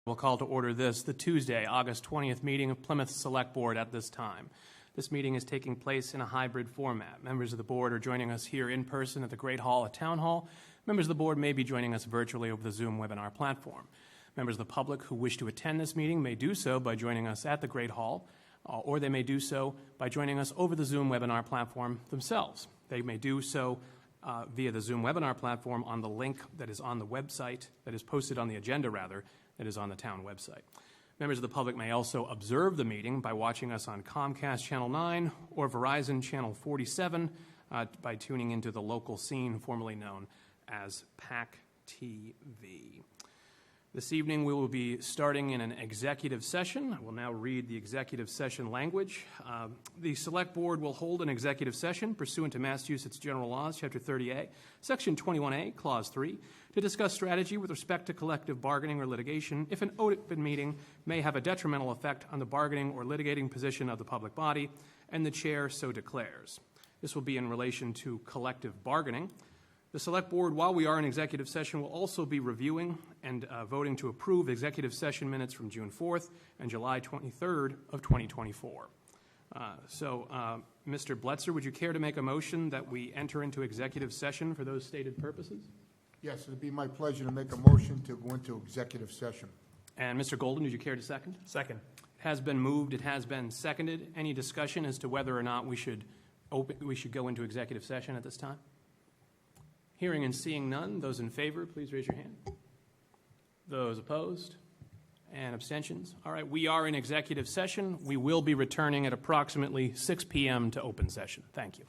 We'll call to order the Tuesday, August 20th meeting of Plymouth Select Board at this time. This meeting is taking place in a hybrid format. Members of the board are joining us here in person at the Great Hall at Town Hall. Members of the board may be joining us virtually over the Zoom webinar platform. Members of the public who wish to attend this meeting may do so by joining us at the Great Hall, or they may do so by joining us over the Zoom webinar platform themselves. They may do so via the Zoom webinar platform on the link that is on the website, that is posted on the agenda, that is on the town website. Members of the public may also observe the meeting by watching us on Comcast Channel 9 or Verizon Channel 47 by tuning into the local scene, formerly known as PAC TV. This evening we will be starting in an executive session. I will now read the executive session language. The Select Board will hold an executive session pursuant to Massachusetts General Laws, Chapter 30A, Section 21A, Clause 3, to discuss strategy with respect to collective bargaining or litigation if an open meeting may have a detrimental effect on the bargaining or litigating position of the public body, and the chair so declares. This will be in relation to collective bargaining. The Select Board, while we are in executive session, will also be reviewing and voting to approve executive session minutes from June 4th and July 23rd of 2024. Mr. Bletzer, would you care to make a motion that we enter into executive session for those stated purposes? Yes, it would be my pleasure to make a motion to go into executive session. And Mr. Golden, would you care to second? Second. It has been moved. It has been seconded. Any discussion as to whether or not we should go into executive session at this time? Hearing and seeing none, those in favor, please raise your hand. Those opposed and abstentions? All right, we are in executive session. We will be returning at approximately 6 p.m. to open session. Thank you.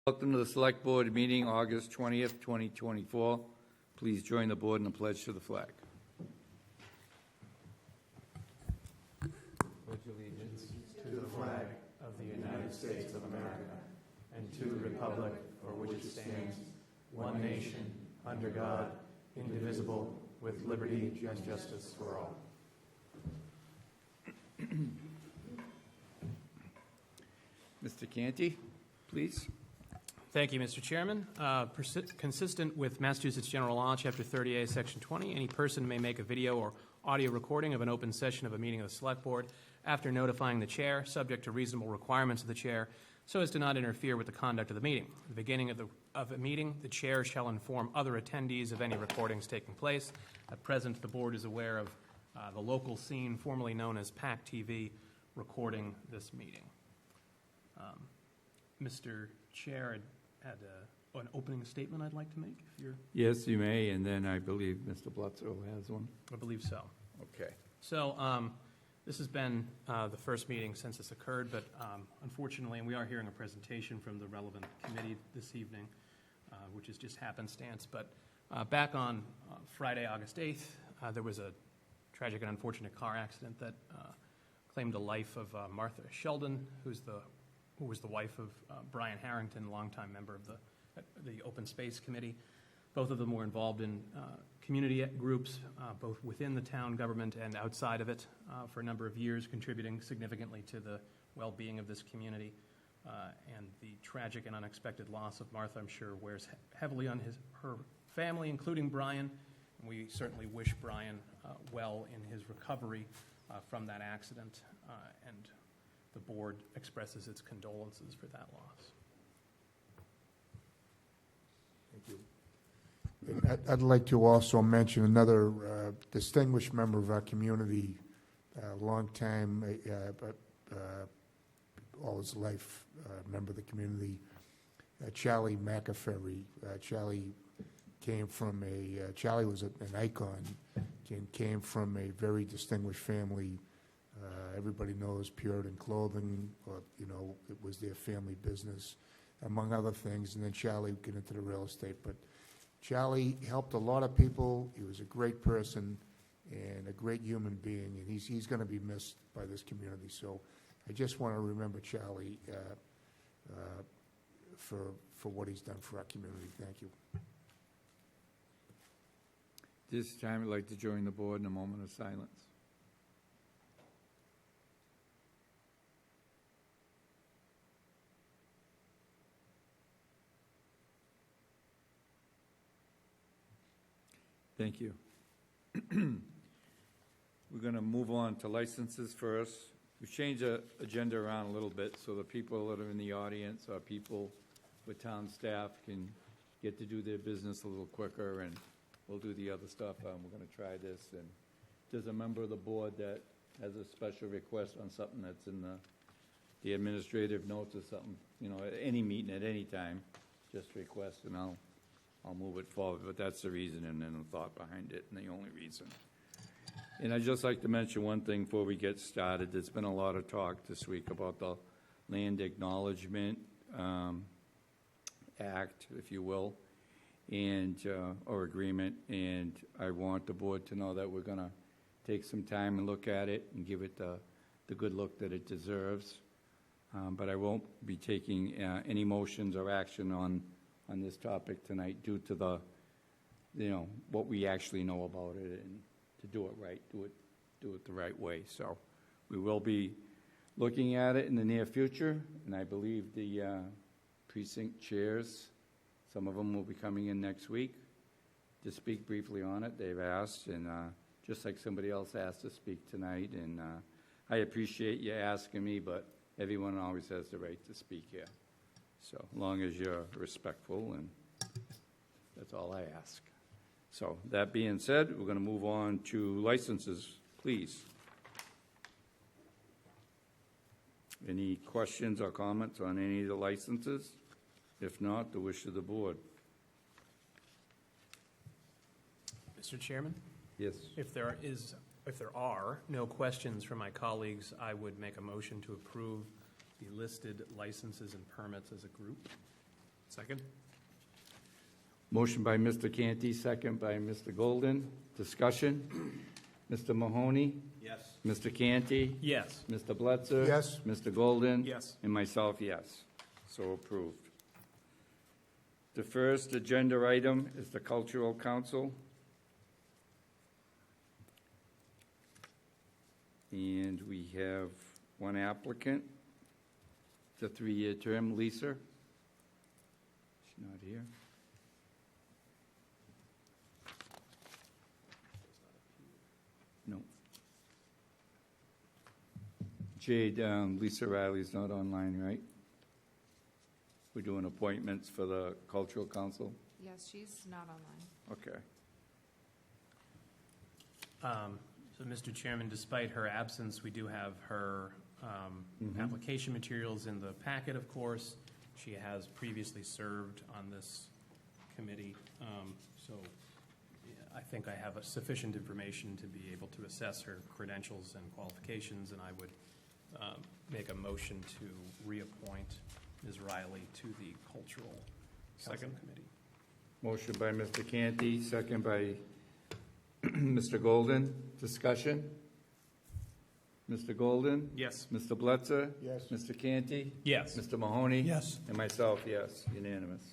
Welcome to the Select Board meeting, August 20th, 2024. Please join the board in the pledge to the flag. Pledge allegiance to the flag of the United States of America and to the republic for which it stands, one nation, under God, indivisible, with liberty and justice for all. Mr. Canty, please. Thank you, Mr. Chairman. Consistent with Massachusetts General Law, Chapter 30A, Section 20, any person may make a video or audio recording of an open session of a meeting of the Select Board after notifying the chair, subject to reasonable requirements of the chair, so as to not interfere with the conduct of the meeting. At the beginning of a meeting, the chair shall inform other attendees of any recordings taking place. At present, the board is aware of the local scene, formerly known as PAC TV, recording this meeting. Mr. Chair, I had an opening statement I'd like to make, if you're... Yes, you may, and then I believe Mr. Blutzo has one. I believe so. Okay. So this has been the first meeting since this occurred, but unfortunately, and we are hearing a presentation from the relevant committee this evening, which is just happenstance, but back on Friday, August 8th, there was a tragic and unfortunate car accident that claimed the life of Martha Sheldon, who was the wife of Brian Harrington, longtime member of the Open Space Committee. Both of them were involved in community groups, both within the town government and outside of it, for a number of years, contributing significantly to the well-being of this community. And the tragic and unexpected loss of Martha, I'm sure, wears heavily on her family, including Brian. And we certainly wish Brian well in his recovery from that accident, and the board expresses its condolences for that loss. Thank you. And I'd like to also mention another distinguished member of our community, long time, but all his life, member of the community, Charlie McAferry. Charlie was an icon and came from a very distinguished family. Everybody knows Puritan Clothing, it was their family business, among other things. And then Charlie got into the real estate. But Charlie helped a lot of people. He was a great person and a great human being, and he's going to be missed by this community. So I just want to remember Charlie for what he's done for our community. Thank you. This time, I'd like to join the board in a moment of silence. Thank you. We're going to move on to licenses first. We've changed the agenda around a little bit so the people that are in the audience or people with town staff can get to do their business a little quicker, and we'll do the other stuff. We're going to try this. And there's a member of the board that has a special request on something that's in the administrative notes or something, at any meeting at any time, just request, and I'll move it forward. But that's the reason and then the thought behind it, and the only reason. And I'd just like to mention one thing before we get started. There's been a lot of talk this week about the Land Acknowledgement Act, if you will, and or agreement. And I want the board to know that we're going to take some time and look at it and give it the good look that it deserves. But I won't be taking any motions or action on this topic tonight due to the, what we actually know about it, and to do it right, do it the right way. So we will be looking at it in the near future, and I believe the precinct chairs, some of them will be coming in next week to speak briefly on it. They've asked, and just like somebody else asked to speak tonight, and I appreciate you asking me, but everyone always has the right to speak here. So as long as you're respectful, and that's all I ask. So that being said, we're going to move on to licenses, please. Any questions or comments on any of the licenses? If not, the wish of the board. Mr. Chairman? Yes. If there are no questions from my colleagues, I would make a motion to approve the listed licenses and permits as a group. Second? Motion by Mr. Canty, second by Mr. Golden. Discussion? Mr. Mahoney? Yes. Mr. Canty? Yes. Mr. Bletzer? Yes. Mr. Golden? Yes. And myself, yes. So approved. The first agenda item is the Cultural Council. And we have one applicant. It's a 3-year term, Lisa. She's not here. No. Jade, Lisa Riley's not online, right? We're doing appointments for the Cultural Council? Yes, she's not online. Okay. So, Mr. Chairman, despite her absence, we do have her application materials in the packet, of course. She has previously served on this committee, so yeah, I think I have sufficient information to be able to assess her credentials and qualifications, and I would make a motion to reappoint Ms. Riley to the Cultural Council Committee. Motion by Mr. Canty, second by Mr. Golden. Discussion? Mr. Golden? Yes. Mr. Bletzer? Yes. Mr. Canty? Yes. Mr. Mahoney? Yes. And myself, yes, unanimous.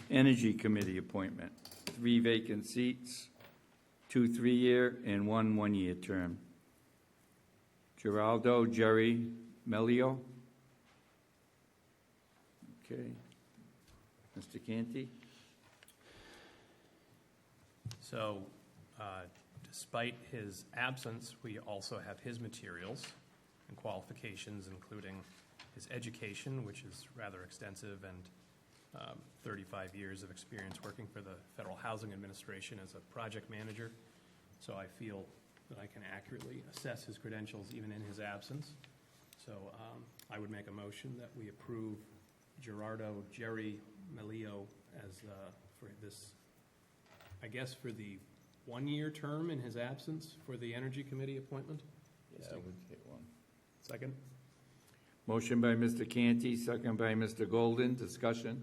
Energy Committee appointment, 3 vacant seats, 2 3-year and 1 1-year term. Geraldo Jerry Melio. Okay. Mr. Canty? So, despite his absence, we also have his materials and qualifications, including his education, which is rather extensive, and 35 years of experience working for the Federal Housing Administration as a project manager. So I feel that I can accurately assess his credentials even in his absence. So I would make a motion that we approve Gerardo Jerry Melio as for this, I guess, for the 1-year term in his absence for the Energy Committee appointment. Yeah, I would take one. Second? Motion by Mr. Canty, second by Mr. Golden. Discussion?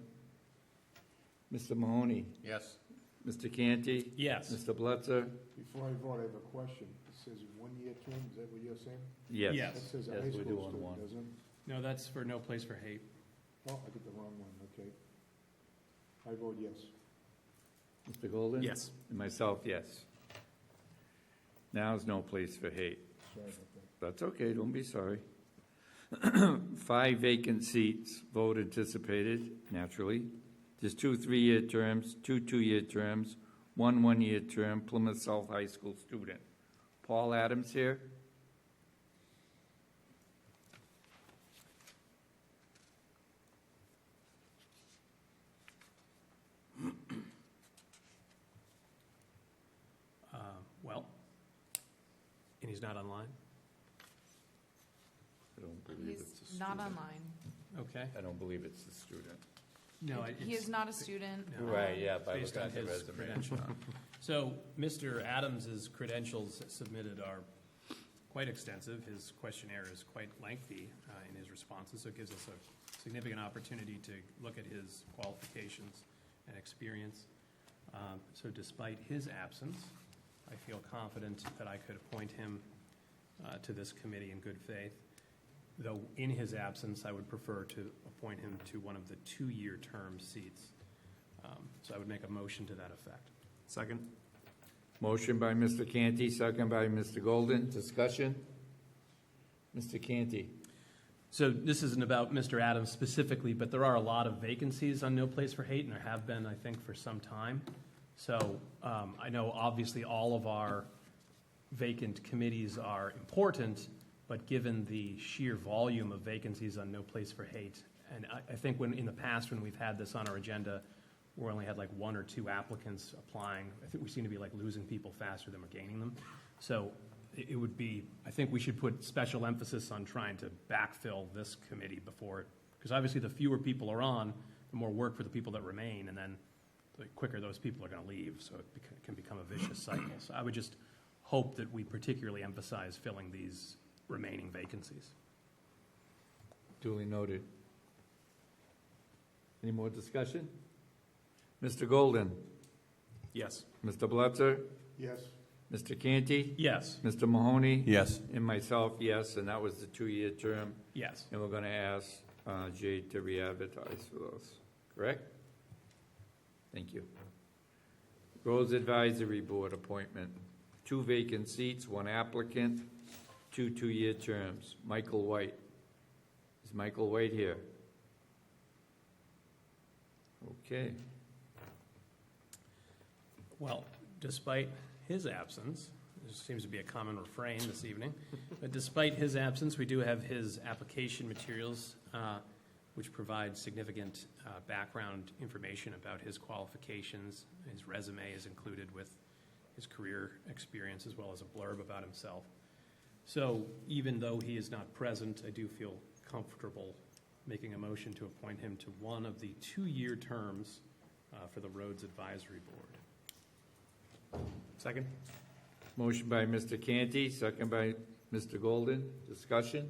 Mr. Mahoney? Yes. Mr. Canty? Yes. Mr. Bletzer? Before I vote, I have a question. It says 1-year term, is that what you're saying? Yes. Yes. That says a Yes, high we do school on student, one. doesn't it? No, that's for No Place for Hate. Oh, I get the wrong one, okay. I vote yes. Mr. Golden? Yes. And myself, yes. Now's no place for hate. Sorry about that. That's okay, don't be sorry. 5 vacant seats, vote anticipated, naturally. There's 2 3-year terms, 2 2-year terms, 1 1-year term, Plymouth South High School student. Paul Adams here? Well, and he's not online? I don't believe it's a He's student. not online. Okay. I don't believe it's the student. No, He is not a student. No. Right, yeah, by Based looking on at the his resume. credentials. So, Mr. Adams's credentials submitted are quite extensive. His questionnaire is quite lengthy in his responses, so it gives us a significant opportunity to look at his qualifications and experience. So despite his absence, I feel confident that I could appoint him to this committee in good faith. Though in his absence, I would prefer to appoint him to one of the 2-year term seats. So I would make a motion to that effect. Second? Motion by Mr. Canty, second by Mr. Golden. Discussion? Mr. Canty? So this isn't about Mr. Adams specifically, but there are a lot of vacancies on No Place for Hate, and there have been, I think, for some time. So I know obviously all of our vacant committees are important, but given the sheer volume of vacancies on No Place for Hate, and I think when in the past when we've had this on our agenda, we only had like 1 or 2 applicants applying. I think we seem to be like losing people faster than we're gaining them. So it would be, I think we should put special emphasis on trying to backfill this committee before, because obviously the fewer people are on, the more work for the people that remain, and then the quicker those people are going to leave, so it can become a vicious cycle. So I would just hope that we particularly emphasize filling these remaining vacancies. Duly noted. Any more discussion? Mr. Golden? Yes. Mr. Blitzer? Yes. Mr. Canty? Yes. Mr. Mahoney? Yes. And myself, yes, and that was the 2-year term. Yes. And we're going to ask Jay to re-advertise for those, correct? Thank you. Roads Advisory Board appointment, 2 vacant seats, 1 applicant, 2 2-year terms. Michael White. Is Michael White here? Okay. Well, despite his absence, there seems to be a common refrain this evening, but despite his absence, we do have his application materials, which provide significant background information about his qualifications. His resume is included with his career experience as well as a blurb about himself. So even though he is not present, I do feel comfortable making a motion to appoint him to one of the 2-year terms for the Roads Advisory Board. Second? Motion by Mr. Canty, second by Mr. Golden. Discussion?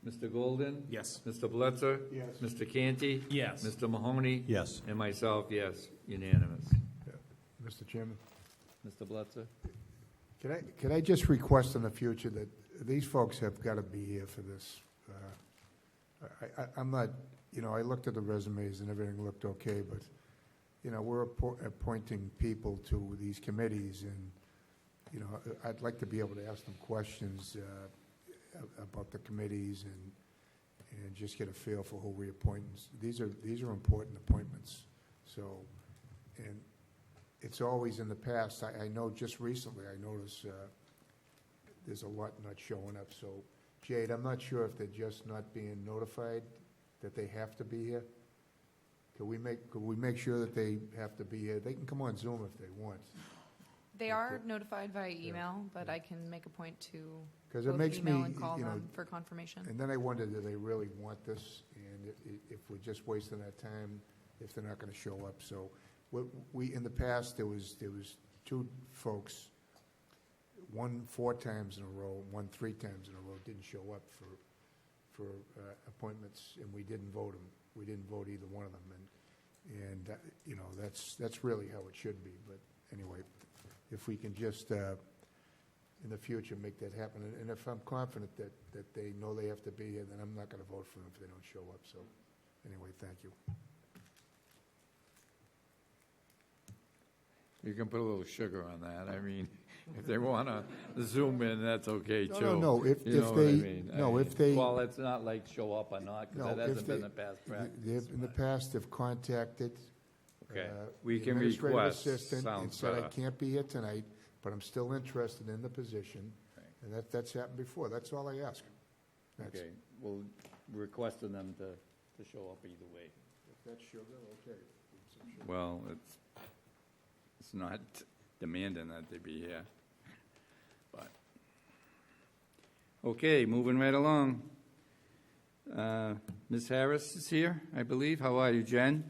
Mr. Golden? Yes. Mr. Blitzer? Yes. Mr. Canty? Yes. Mr. Mahoney? Yes. And myself, yes, unanimous. Mr. Chairman, Mr. Blitzer? could I just request in the future that these folks have got to be here for this? I'm not, I looked at the resumes and everything looked okay, but, we're appointing people to these committees, and, I'd like to be able to ask them questions about the committees and just get a feel for who we appoint. These are important appointments. So, and it's always in the past, I know just recently, I noticed there's a lot not showing up. So, Jade, I'm not sure if they're just not being notified that they have to be here. Could we make sure that they have to be here? They can come on Zoom if they want. They are notified via email, but I can make a point to Because it both makes me, email and call them for confirmation. and then I wonder, do they really want this? And if we're just wasting our time, if they're not going to show up. So we in the past, there was 2 folks, one 4 times in a row, one 3 times in a row, didn't show up for appointments, and we didn't vote them. We didn't vote either one of them, and that's really how it should be. But anyway, if we can just in the future make that happen, and if I'm confident that they know they have to be here, then I'm not going to vote for them if they don't show up. So anyway, thank you. You can put a little sugar on that. I mean, if they want to zoom in, that's okay, too. No, if You know what I they, mean? no, I if mean, they. Well, it's not like show up or not, No, because that if hasn't been they- the past practice. In the past, have contacted Okay, uh, we the can administrative request, assistant and sounds said, I better. can't be here tonight, but I'm still interested in the position. Right. And that's happened before. That's all I ask. That's- Okay, well, requesting them to show up either way. If that's sugar, okay. Well, it's not demanding that they be here, but. Okay, moving right along. Ms. Harris is here, I believe. How are you, Jen?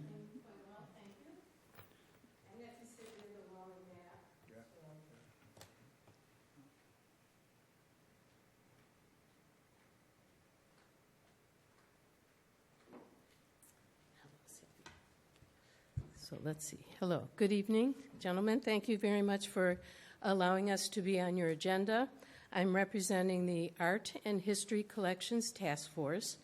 So let's see. Hello. Good evening, gentlemen. Thank you very much for allowing us to be on your agenda. I'm representing the Art and History Collections Task Force.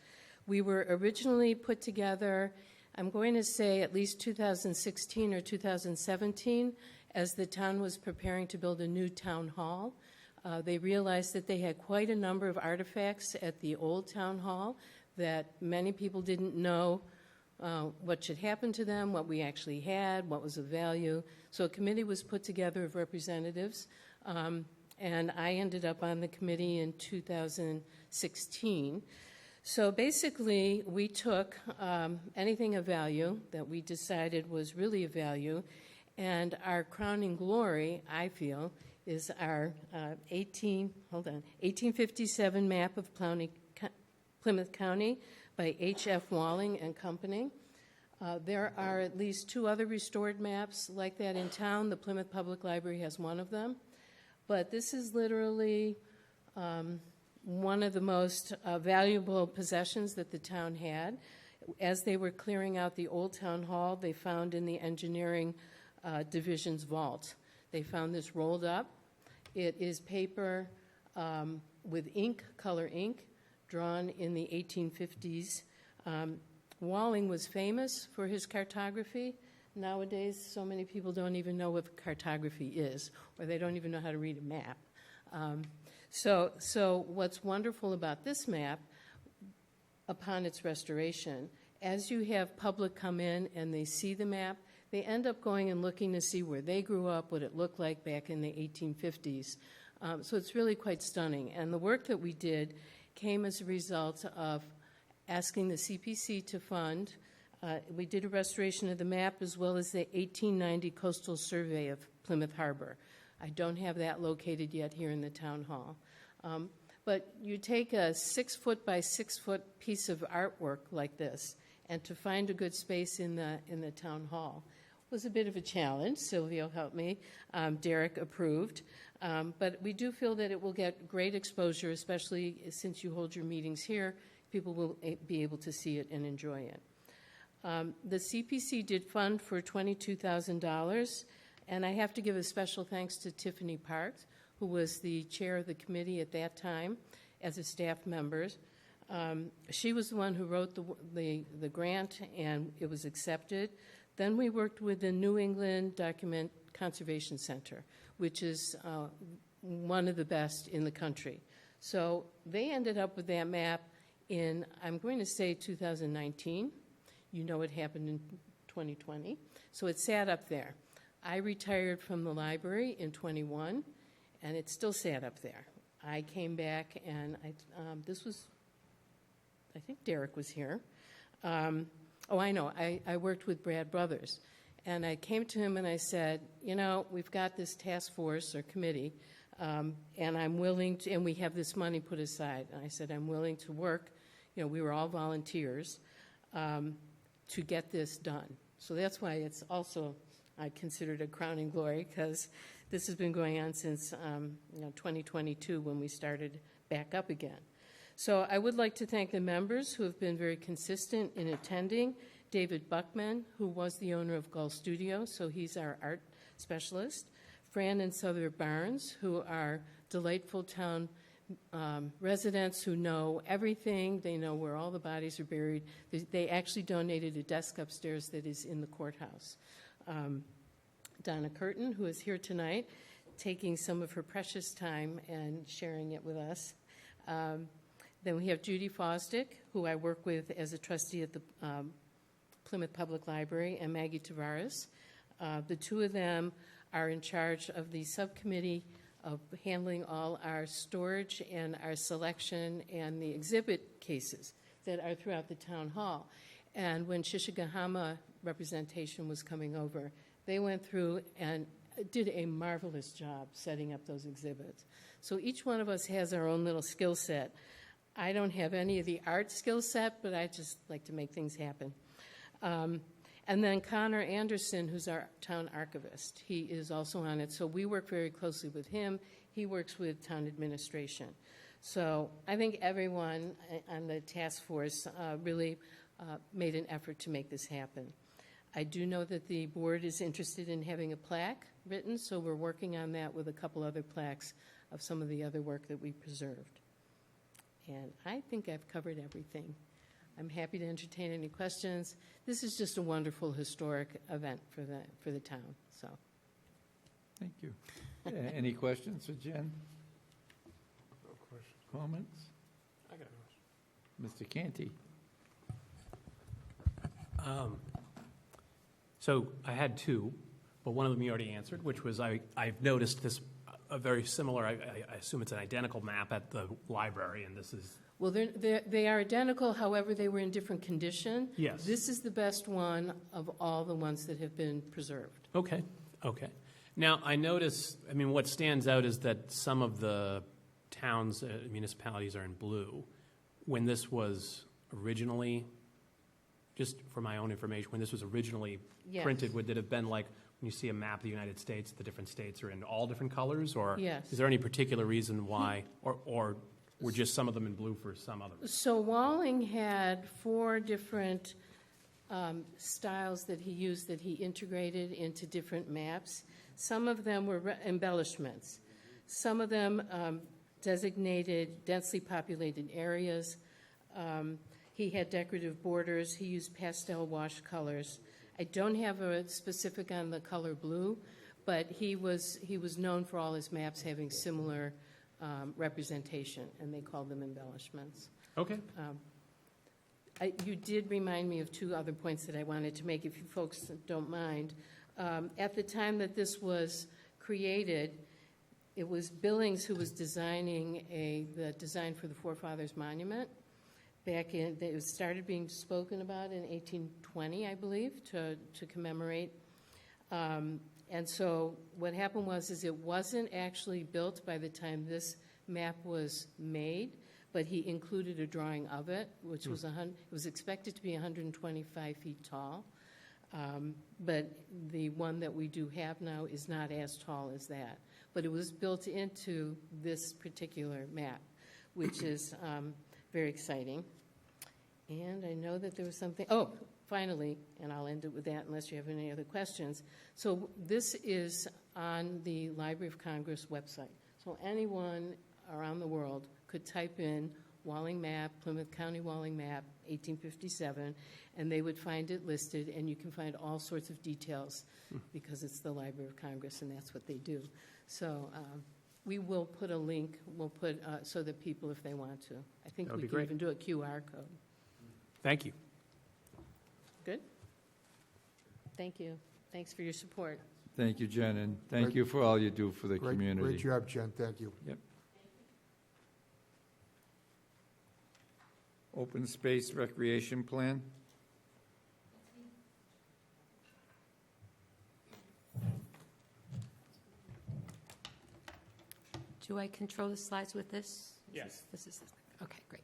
We were originally put together, I'm going to say at least 2016 or 2017, as the town was preparing to build a new town hall. They realized that they had quite a number of artifacts at the old town hall that many people didn't know what should happen to them, what we actually had, what was of value. So a committee was put together of representatives, and I ended up on the committee in 2016. So basically, we took anything of value that we decided was really of value, and our crowning glory, I feel, is our 1857 map of Plymouth County by H.F. Walling and Company. There are at least 2 other restored maps like that in town. The Plymouth Public Library has one of them. But this is literally one of the most valuable possessions that the town had. As they were clearing out the old town hall, they found in the engineering division's vault. They found this rolled up. It is paper with ink, color ink, drawn in the 1850s. Walling was famous for his cartography. Nowadays, so many people don't even know what cartography is, or they don't even know how to read a map. So what's wonderful about this map, upon its restoration, as you have public come in and they see the map, they end up going and looking to see where they grew up, what it looked like back in the 1850s. So it's really quite stunning. And the work that we did came as a result of asking the CPC to fund. We did a restoration of the map as well as the 1890 coastal survey of Plymouth Harbor. I don't have that located yet here in the town hall. But you take a 6-foot by 6-foot piece of artwork like this, and to find a good space in the town hall was a bit of a challenge. Silvio helped me. Derek approved. But we do feel that it will get great exposure, especially since you hold your meetings here. People will be able to see it and enjoy it. The CPC did fund for $22,000, and I have to give a special thanks to Tiffany Parks, who was the chair of the committee at that time as a staff member. She was the one who wrote the grant, and it was accepted. Then we worked with the New England Document Conservation Center, which is one of the best in the country. So they ended up with that map in, I'm going to say 2019. You know it happened in 2020. So it sat up there. I retired from the library in 21, and it still sat up there. I came back, and this was, I think Derek was here. I know. I worked with Brad Brothers. And I came to him and I said, you know, we've got this task force or committee, and I'm willing to, and we have this money put aside. And I said, I'm willing to work. You know, we were all volunteers to get this done. So that's why it's also, I consider it a crowning glory, because this has been going on since 2022 when we started back up again. So I would like to thank the members who have been very consistent in attending. David Buckman, who was the owner of Gull Studio, so he's our art specialist. Fran and Souther Barnes, who are delightful town residents who know everything. They know where all the bodies are buried. They actually donated a desk upstairs that is in the courthouse. Donna Curtin, who is here tonight, taking some of her precious time and sharing it with us. Then we have Judy Fosdick, who I work with as a trustee at the Plymouth Public Library, and Maggie Tavares. The two of them are in charge of the subcommittee of handling all our storage and our selection and the exhibit cases that are throughout the town hall. And when Shishigahama representation was coming over, they went through and did a marvelous job setting up those exhibits. So each one of us has our own little skill set. I don't have any of the art skill set, but I just like to make things happen. And then Connor Anderson, who's our town archivist, he is also on it. So we work very closely with him. He works with town administration. So I think everyone on the task force really made an effort to make this happen. I do know that the board is interested in having a plaque written, so we're working on that with a couple other plaques of some of the other work that we preserved. And I think I've covered everything. I'm happy to entertain any questions. This is just a wonderful historic event for the town. So, Thank you. Any questions for Jen? No question. Comments? I got a question. Mr. Canty? So I had two, but one of them you already answered, which was I've noticed this a very similar, I assume it's an identical map at the library, and this is... well, they are identical. However, they were in different condition. Yes. This is the best one of all the ones that have been preserved. Okay. Now, I notice, what stands out is that some of the towns, municipalities are in blue. When this was originally, just for my own information, when this was originally Yes. printed, would it have been like when you see a map of the United States, the different states are in all different colors? Or Yes. is there any particular reason why, or or just some of them in blue for some other reason? So Walling had 4 different styles that he used that he integrated into different maps. Some of them were embellishments. Some of them designated densely populated areas. He had decorative borders. He used pastel wash colors. I don't have a specific on the color blue, but he was known for all his maps having similar representation, and they called them embellishments. Okay. You did remind me of 2 other points that I wanted to make, if you folks don't mind. At the time that this was created, it was Billings who was designing the design for the Forefathers Monument. It started being spoken about in 1820, I believe, to commemorate. And so what happened was it wasn't actually built by the time this map was made, but he included a drawing of it, which was it was expected to be 125 feet tall. But the one that we do have now is not as tall as that. But it was built into this particular map, which is very exciting. And I know that there was something, finally, and I'll end it with that unless you have any other questions. So this is on the Library of Congress website. So anyone around the world could type in Walling map, Plymouth County Walling map, 1857, and they would find it listed, and you can find all sorts of details because it's the Library of Congress, and that's what they do. So we will put a link, so that people, if they want to, I think we can even do a QR code. Thank you. Good? Thank you. Thanks for your support. Thank you, Jen, and thank you for all you do for the community. Great job, Jen, thank you. Yep. Open Space Recreation Plan. Do I control the slides with this? Yes. This is, okay, great.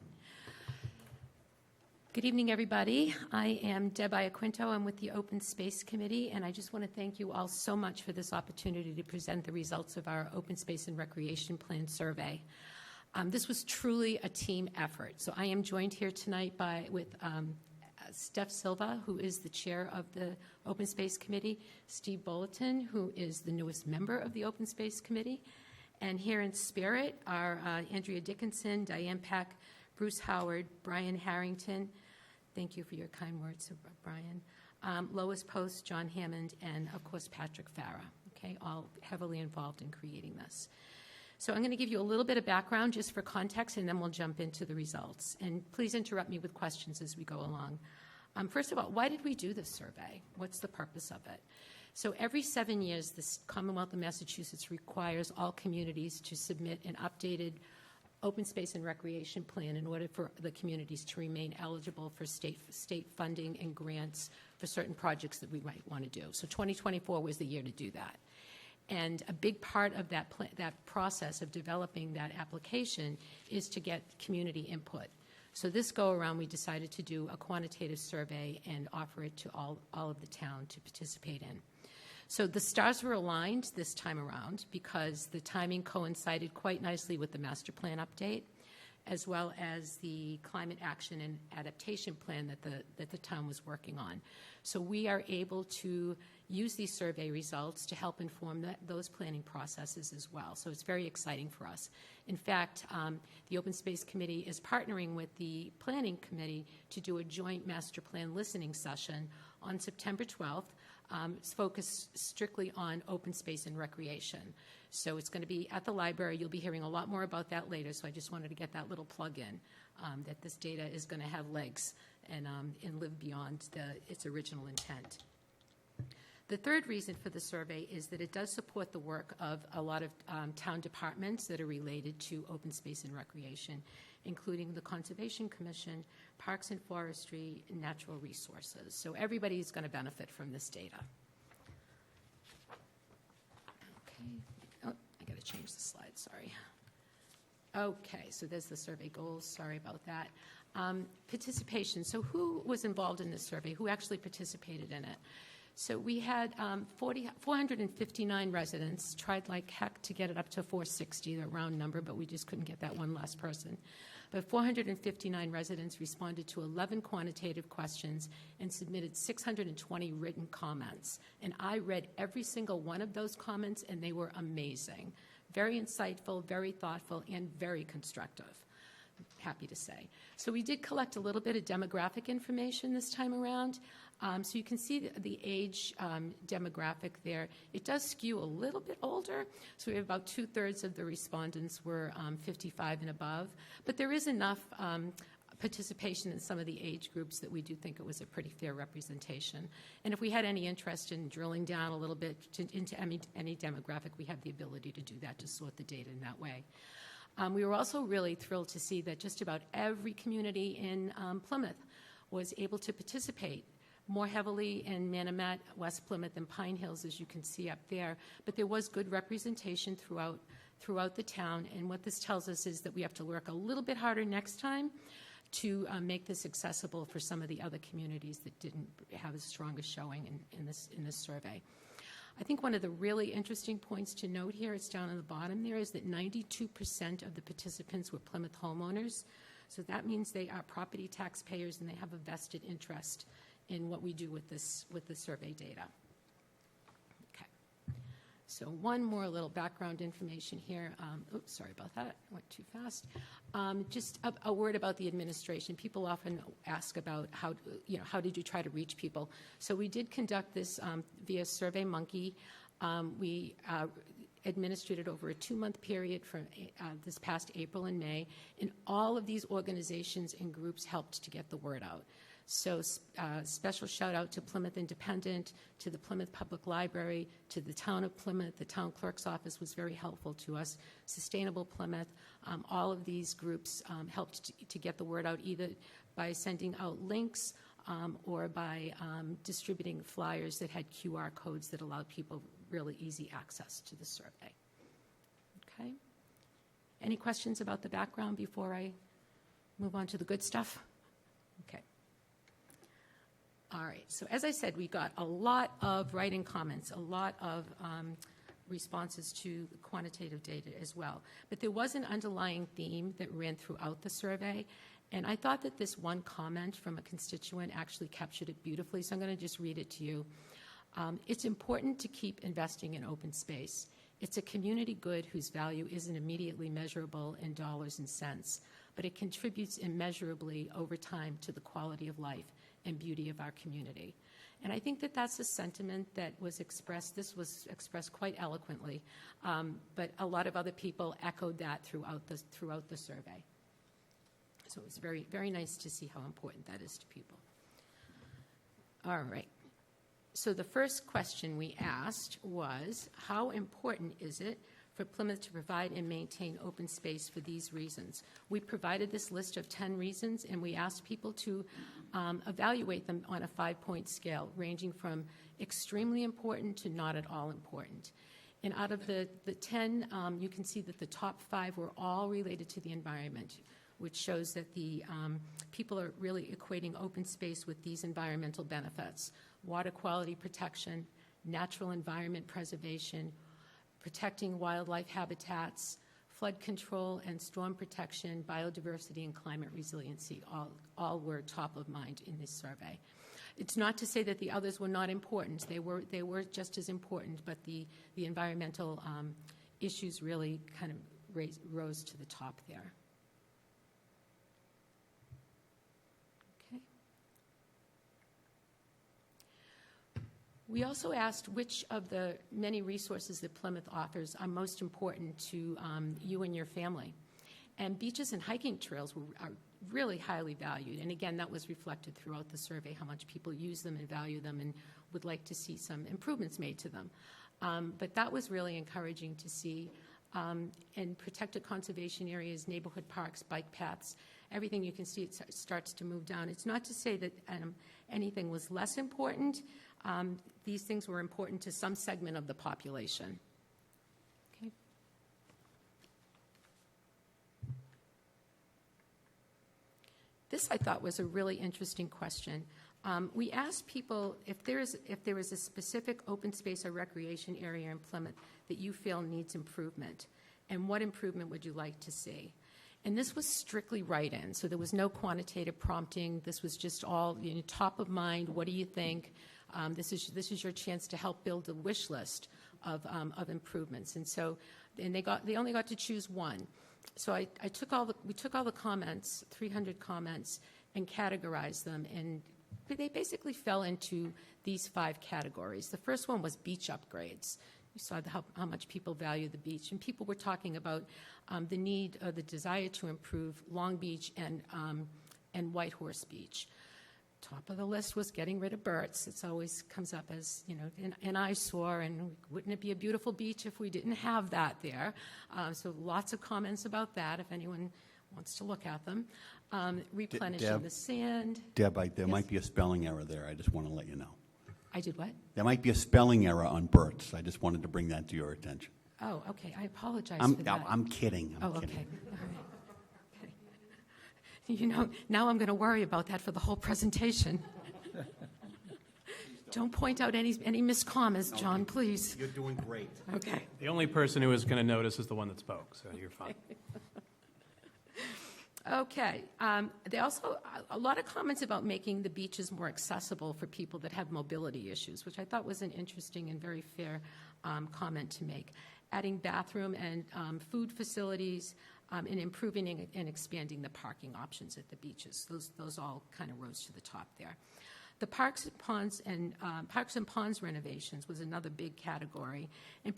Good evening, everybody. I am Deb Iaquinto. I'm with the Open Space Committee, and I just want to thank you all so much for this opportunity to present the results of our Open Space and Recreation Plan survey. This was truly a team effort. So I am joined here tonight with Steph Silva, who is the chair of the Open Space Committee, Steve Bulletin, who is the newest member of the Open Space Committee, and here in spirit are Andrea Dickinson, Diane Peck, Bruce Howard, Brian Harrington. Thank you for your kind words, Brian. Lois Post, John Hammond, and of course Patrick Farah, okay, all heavily involved in creating this. So I'm going to give you a little bit of background just for context, and then we'll jump into the results. And please interrupt me with questions as we go along. First of all, why did we do this survey? What's the purpose of it? So every 7 years, the Commonwealth of Massachusetts requires all communities to submit an updated open space and recreation plan in order for the communities to remain eligible for state funding and grants for certain projects that we might want to do. So 2024 was the year to do that. And a big part of that process of developing that application is to get community input. So this go-around, we decided to do a quantitative survey and offer it to all of the town to participate in. So the stars were aligned this time around because the timing coincided quite nicely with the master plan update, as well as the climate action and adaptation plan that the town was working on. So we are able to use these survey results to help inform those planning processes as well. So it's very exciting for us. In fact, the Open Space Committee is partnering with the Planning Committee to do a joint master plan listening session on September 12th. It's focused strictly on open space and recreation. So it's going to be at the library. You'll be hearing a lot more about that later, so I just wanted to get that little plug in, that this data is going to have legs and live beyond its original intent. The third reason for the survey is that it does support the work of a lot of town departments that are related to open space and recreation, including the Conservation Commission, Parks and Forestry, and Natural Resources. So everybody's going to benefit from this data. Okay. Oh, I got to change the slide, sorry. Okay, so there's the survey goals. Sorry about that. Participation. So who was involved in this survey? Who actually participated in it? So we had 459 residents, tried like heck to get it up to 460, the round number, but we just couldn't get that one last person. But 459 residents responded to 11 quantitative questions and submitted 620 written comments. And I read every single one of those comments, and they were amazing. Very insightful, very thoughtful, and very constructive. Happy to say. So we did collect a little bit of demographic information this time around. So you can see the age demographic there. It does skew a little bit older. So we have about 2/3 of the respondents were 55 and above. But there is enough participation in some of the age groups that we do think it was a pretty fair representation. And if we had any interest in drilling down a little bit into any demographic, we have the ability to do that, to sort the data in that way. We were also really thrilled to see that just about every community in Plymouth was able to participate more heavily in Manomet, West Plymouth, and Pine Hills, as you can see up there. But there was good representation throughout the town. And what this tells us is that we have to work a little bit harder next time to make this accessible for some of the other communities that didn't have as strong a showing in this survey. I think one of the really interesting points to note here, it's down on the bottom there, is that 92% of the participants were Plymouth homeowners. So that means they are property taxpayers and they have a vested interest in what we do with the survey data. Okay. So one more little background information here. Oops, sorry about that. I went too fast. Just a word about the administration. People often ask about how did you try to reach people? So we did conduct this via SurveyMonkey. We administered it over a 2-month period from this past April and May, and all of these organizations and groups helped to get the word out. So special shout out to Plymouth Independent, to the Plymouth Public Library, to the town of Plymouth. The town clerk's office was very helpful to us. Sustainable Plymouth. All of these groups helped to get the word out, either by sending out links or by distributing flyers that had QR codes that allowed people really easy access to the survey. Okay. Any questions about the background before I move on to the good stuff? Okay. All right, so as I said, we got a lot of write-in comments, a lot of responses to the quantitative data as well. But there was an underlying theme that ran throughout the survey, and I thought that this one comment from a constituent actually captured it beautifully, so I'm going to just read it to you. It's important to keep investing in open space. It's a community good whose value isn't immediately measurable in dollars and cents, but it contributes immeasurably over time to the quality of life and beauty of our community. And I think that that's a sentiment that was expressed. This was expressed quite eloquently, but a lot of other people echoed that throughout the survey. So it was very, very nice to see how important that is to people. All right. So the first question we asked was, how important is it for Plymouth to provide and maintain open space for these reasons? We provided this list of 10 reasons, and we asked people to evaluate them on a 5-point scale, ranging from extremely important to not at all important. And out of the 10, you can see that the top 5 were all related to the environment, which shows that the people are really equating open space with these environmental benefits: water quality protection, natural environment preservation, protecting wildlife habitats, flood control and storm protection, biodiversity, and climate resiliency all were top of mind in this survey. It's not to say that the others were not important. They were just as important, but the environmental issues really kind of rose to the top there. Okay. We also asked which of the many resources that Plymouth offers are most important to you and your family. And beaches and hiking trails are really highly valued. And again, that was reflected throughout the survey, how much people use them and value them and would like to see some improvements made to them. But that was really encouraging to see. In protected conservation areas, neighborhood parks, bike paths, everything you can see, it starts to move down. It's not to say that anything was less important. These things were important to some segment of the population. Okay. This, I thought, was a really interesting question. We asked people if there is a specific open space or recreation area in Plymouth that you feel needs improvement, and what improvement would you like to see? And this was strictly write-in, so there was no quantitative prompting. This was just all top of mind. What do you think? This is your chance to help build a wish list of improvements. And so, they only got to choose one. So we took all the comments, 300 comments, and categorized them, and they basically fell into these 5 categories. The first one was beach upgrades. You saw how much people value the beach, and people were talking about the need or the desire to improve Long Beach and Whitehorse Beach. Top of the list was getting rid of Burt's. It always comes up as an eyesore, and wouldn't it be a beautiful beach if we didn't have that there? So lots of comments about that, if anyone wants to look at them. Replenishing Deb? the sand. Deb, there Yes. might be a spelling error there. I just want to let you know. I did what? There might be a spelling error on Burt's. I just wanted to bring that to your attention. Oh, okay. I apologize I'm for that. kidding. I'm kidding. Okay. All right. Okay. Now I'm going to worry about that for the whole presentation. Don't point out any miscommas, John, please. You're doing great. Okay. The only person who is going to notice is the one that spoke, so you're fine. Okay. They also, a lot of comments about making the beaches more accessible for people that have mobility issues, which I thought was an interesting and very fair comment to make. Adding bathroom and food facilities, and improving and expanding the parking options at the beaches. Those all kind of rose to the top there. The parks and ponds renovations was another big category, and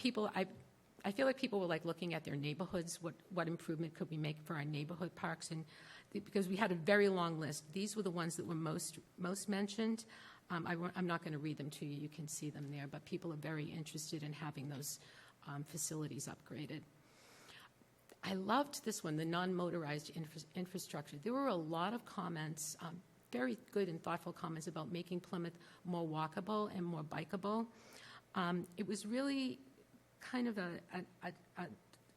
I feel like people were like looking at their neighborhoods. What improvement could we make for our neighborhood parks? And because we had a very long list, these were the ones that were most mentioned. I'm not going to read them to you. You can see them there. But people are very interested in having those facilities upgraded. I loved this one, the non-motorized infrastructure. There were a lot of comments, very good and thoughtful comments about making Plymouth more walkable and more bikeable. It was really kind of an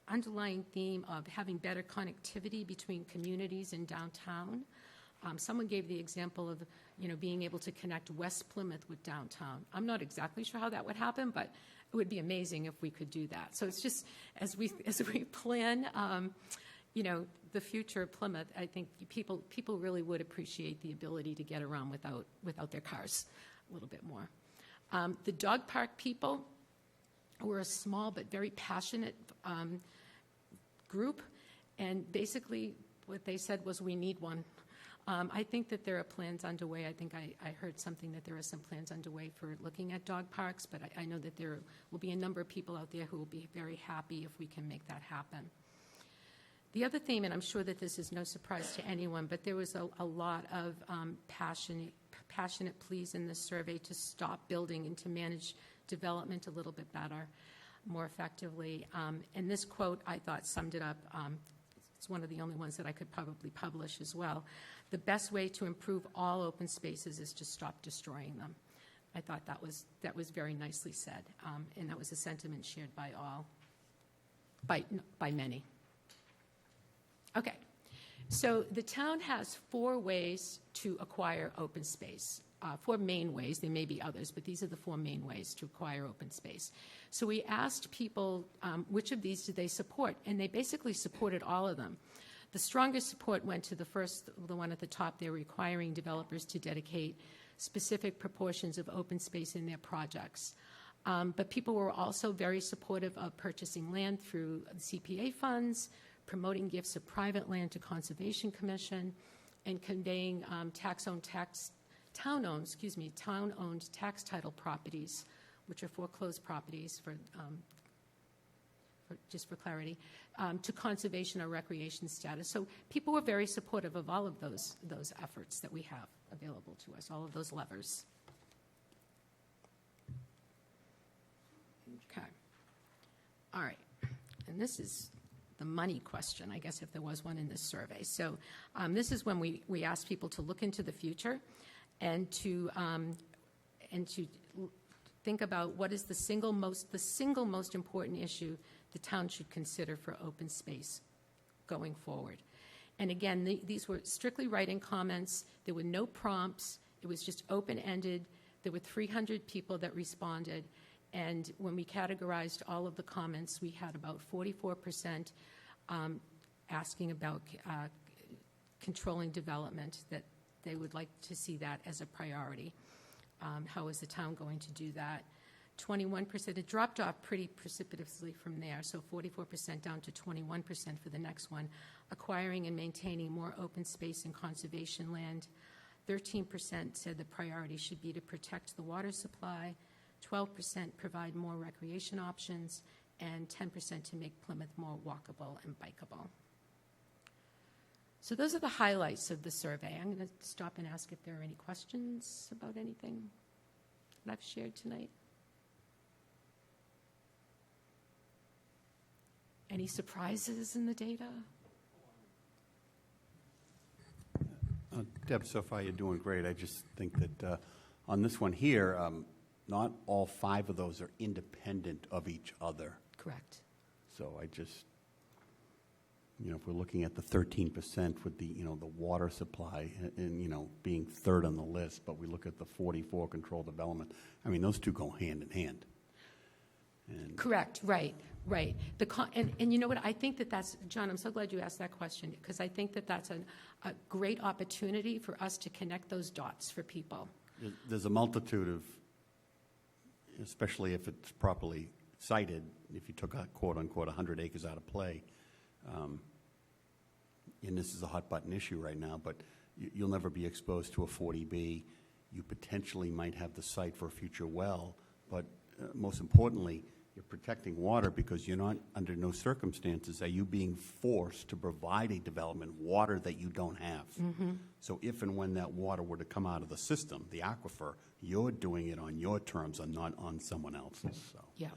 underlying theme of having better connectivity between communities and downtown. Someone gave the example of, being able to connect West Plymouth with downtown. I'm not exactly sure how that would happen, but it would be amazing if we could do that. So it's just, as we plan, the future of Plymouth, I think people really would appreciate the ability to get around without their cars a little bit more. The dog park people were a small but very passionate group, and basically what they said was, we need one. I think that there are plans underway. I think I heard something that there are some plans underway for looking at dog parks, but I know that there will be a number of people out there who will be very happy if we can make that happen. The other theme, and I'm sure that this is no surprise to anyone, but there was a lot of passionate pleas in this survey to stop building and to manage development a little bit better, more effectively. And this quote, I thought, summed it up. It's one of the only ones that I could probably publish as well. The best way to improve all open spaces is to stop destroying them. I thought that was very nicely said, and that was a sentiment shared by all, by many. Okay, so the town has 4 ways to acquire open space. 4 main ways. There may be others, but these are the 4 main ways to acquire open space. So we asked people which of these did they support, and they basically supported all of them. The strongest support went to the one at the top there, requiring developers to dedicate specific proportions of open space in their projects. But people were also very supportive of purchasing land through CPA funds, promoting gifts of private land to Conservation Commission, and conveying town-owned tax title properties, which are foreclosed properties just for clarity, to conservation or recreation status. So people were very supportive of all of those efforts that we have available to us, all of those levers. Okay. All right. And this is the money question, I guess, if there was one in this survey. So this is when we asked people to look into the future and to think about what is the single most important issue the town should consider for open space going forward. And again, these were strictly write-in comments. There were no prompts, It was just open-ended. There were 300 people that responded, and when we categorized all of the comments, we had about 44% asking about controlling development, that they would like to see that as a priority. How is the town going to do that? 21%, it dropped off pretty precipitously from there, so 44% down to 21% for the next one. Acquiring and maintaining more open space and conservation land. 13% said the priority should be to protect the water supply. 12% provide more recreation options, and 10% to make Plymouth more walkable and bikeable. So those are the highlights of the survey. I'm going to stop and ask if there are any questions about anything that I've shared tonight. Any surprises in the data? Deb, so far you're doing great. I just think that on this one here, not all 5 of those are independent of each other. Correct. So I just, if we're looking at the 13% with the, the water supply and, being third on the list, but we look at the 44 controlled development, I mean, those two go hand in hand. And Correct, right. And you know what, I think that's, John, I'm so glad you asked that question, because I think that's a great opportunity for us to connect those dots for people. there's a multitude of, especially if it's properly cited, if you took a quote-unquote 100 acres out of play, and this is a hot-button issue right now, but you'll never be exposed to a 40B. You potentially might have the site for a future well, but most importantly, you're protecting water because you're not, under no circumstances, are you being forced to provide a development water that you don't have. Mm-hmm. So if and when that water were to come out of the system, the aquifer, you're doing it on your terms and not on someone else's. So. Yeah.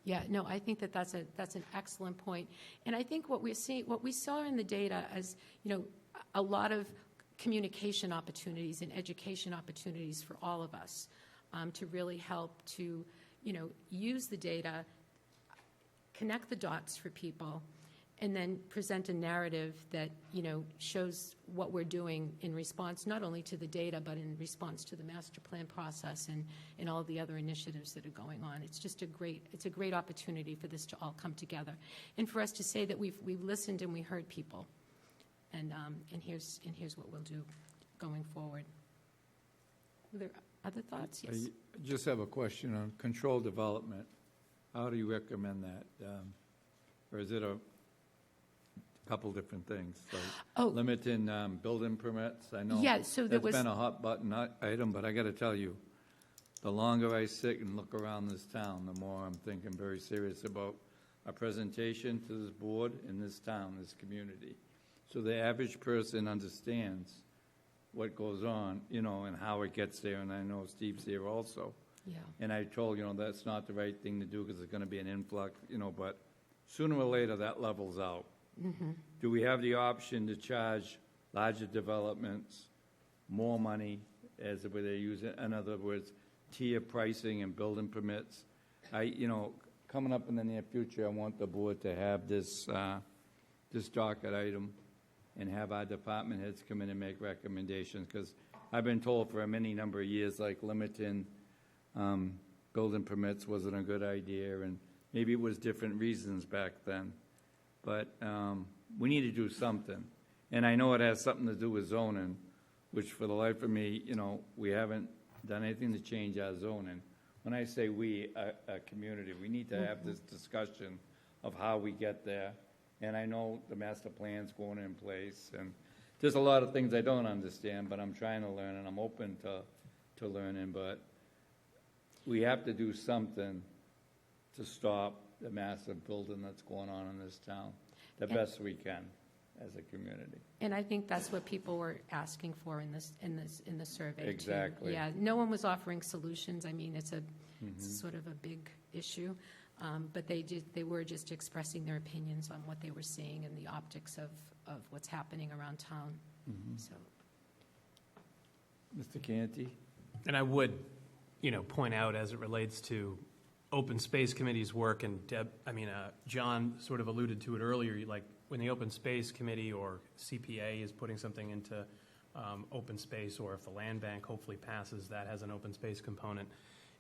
Yeah, no, I think that's an excellent point. And I think what we saw in the data is, a lot of communication opportunities and education opportunities for all of us to really help to, use the data, connect the dots for people, and then present a narrative that, shows what we're doing in response not only to the data, but in response to the master plan process and all the other initiatives that are going on. It's just a great opportunity for this to all come together, and for us to say that we've listened and we heard people, and here's what we'll do going forward. Are there other thoughts? Yes. I just have a question on controlled development. How do you recommend that? Or is it a couple different things? So limiting building permits? I know that's been a hot button item, but I got to tell you, the longer I sit and look around this town, the more I'm thinking very serious about a presentation to this board in this town, this community. So the average person understands what goes on, and how it gets there. And I know Steve's here also. Yeah. And I told, that's not the right thing to do because there's going to be an influx, but sooner or later that levels out. Mm-hmm. Do we have the option to charge larger developments more money as they use it? In other words, tier pricing and building permits. Coming up in the near future, I want the board to have this docket item and have our department heads come in and make recommendations, because I've been told for a many number of years, like limiting building permits wasn't a good idea, and maybe it was different reasons back then. But we need to do something. And I know it has something to do with zoning, which for the life of me, we haven't done anything to change our zoning. When I say we, a community, we need to have this discussion of how we get there. And I know the master plan's going in place, and there's a lot of things I don't understand, but I'm trying to learn, and I'm open to learning. But we have to do something to stop the massive building that's going on in this town the best we can as a community. And I think that's what people were asking for in the survey. Exactly. Too. Yeah, no one was offering solutions. I mean, it's sort of a big issue. But they were just expressing their opinions on what they were seeing and the optics of what's happening around town. Mm-hmm. So, Mr. Canty? And I would, point out as it relates to Open Space Committee's work, and John sort of alluded to it earlier, like when the Open Space Committee or CPA is putting something into open space, or if the land bank hopefully passes, that has an open space component.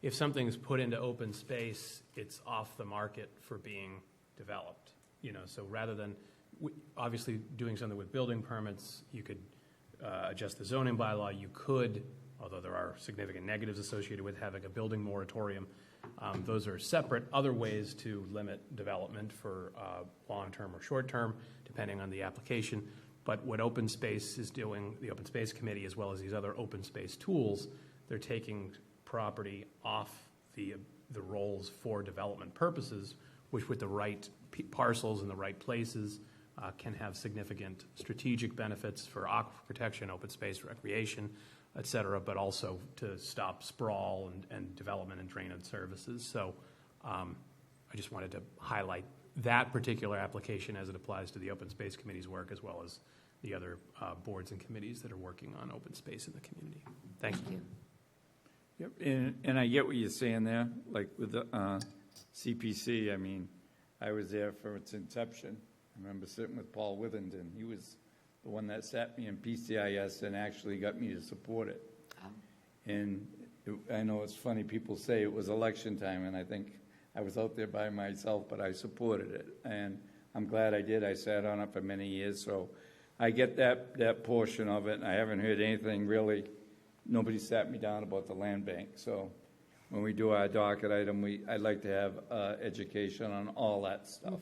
If something's put into open space, it's off the market for being developed. So rather than, obviously, doing something with building permits, you could adjust the zoning bylaw. You could, although there are significant negatives associated with having a building moratorium, those are separate. Other ways to limit development for long-term or short-term, depending on the application. But what open space is doing, the Open Space Committee, as well as these other open space tools, they're taking property off the rolls for development purposes, which with the right parcels in the right places can have significant strategic benefits for aquifer protection, open space recreation, et cetera, but also to stop sprawl and development and drainage services. So I just wanted to highlight that particular application as it applies to the Open Space Committee's work, as well as the other boards and committees that are working on open space in the community. Thank you. Yep, and I get what you're saying there, like with the CPC. I mean, I was there for its inception. I remember sitting with Paul Withenden. He was the one that sat me in PCIS and actually got me to support it. Oh. And I know it's funny, people say it was election time, and I think I was out there by myself, but I supported it. And I'm glad I did. I sat on it for many years, so I get that portion of it. I haven't heard anything really. Nobody sat me down about the land bank. So when we do our docket item, I'd like to have education on all that stuff,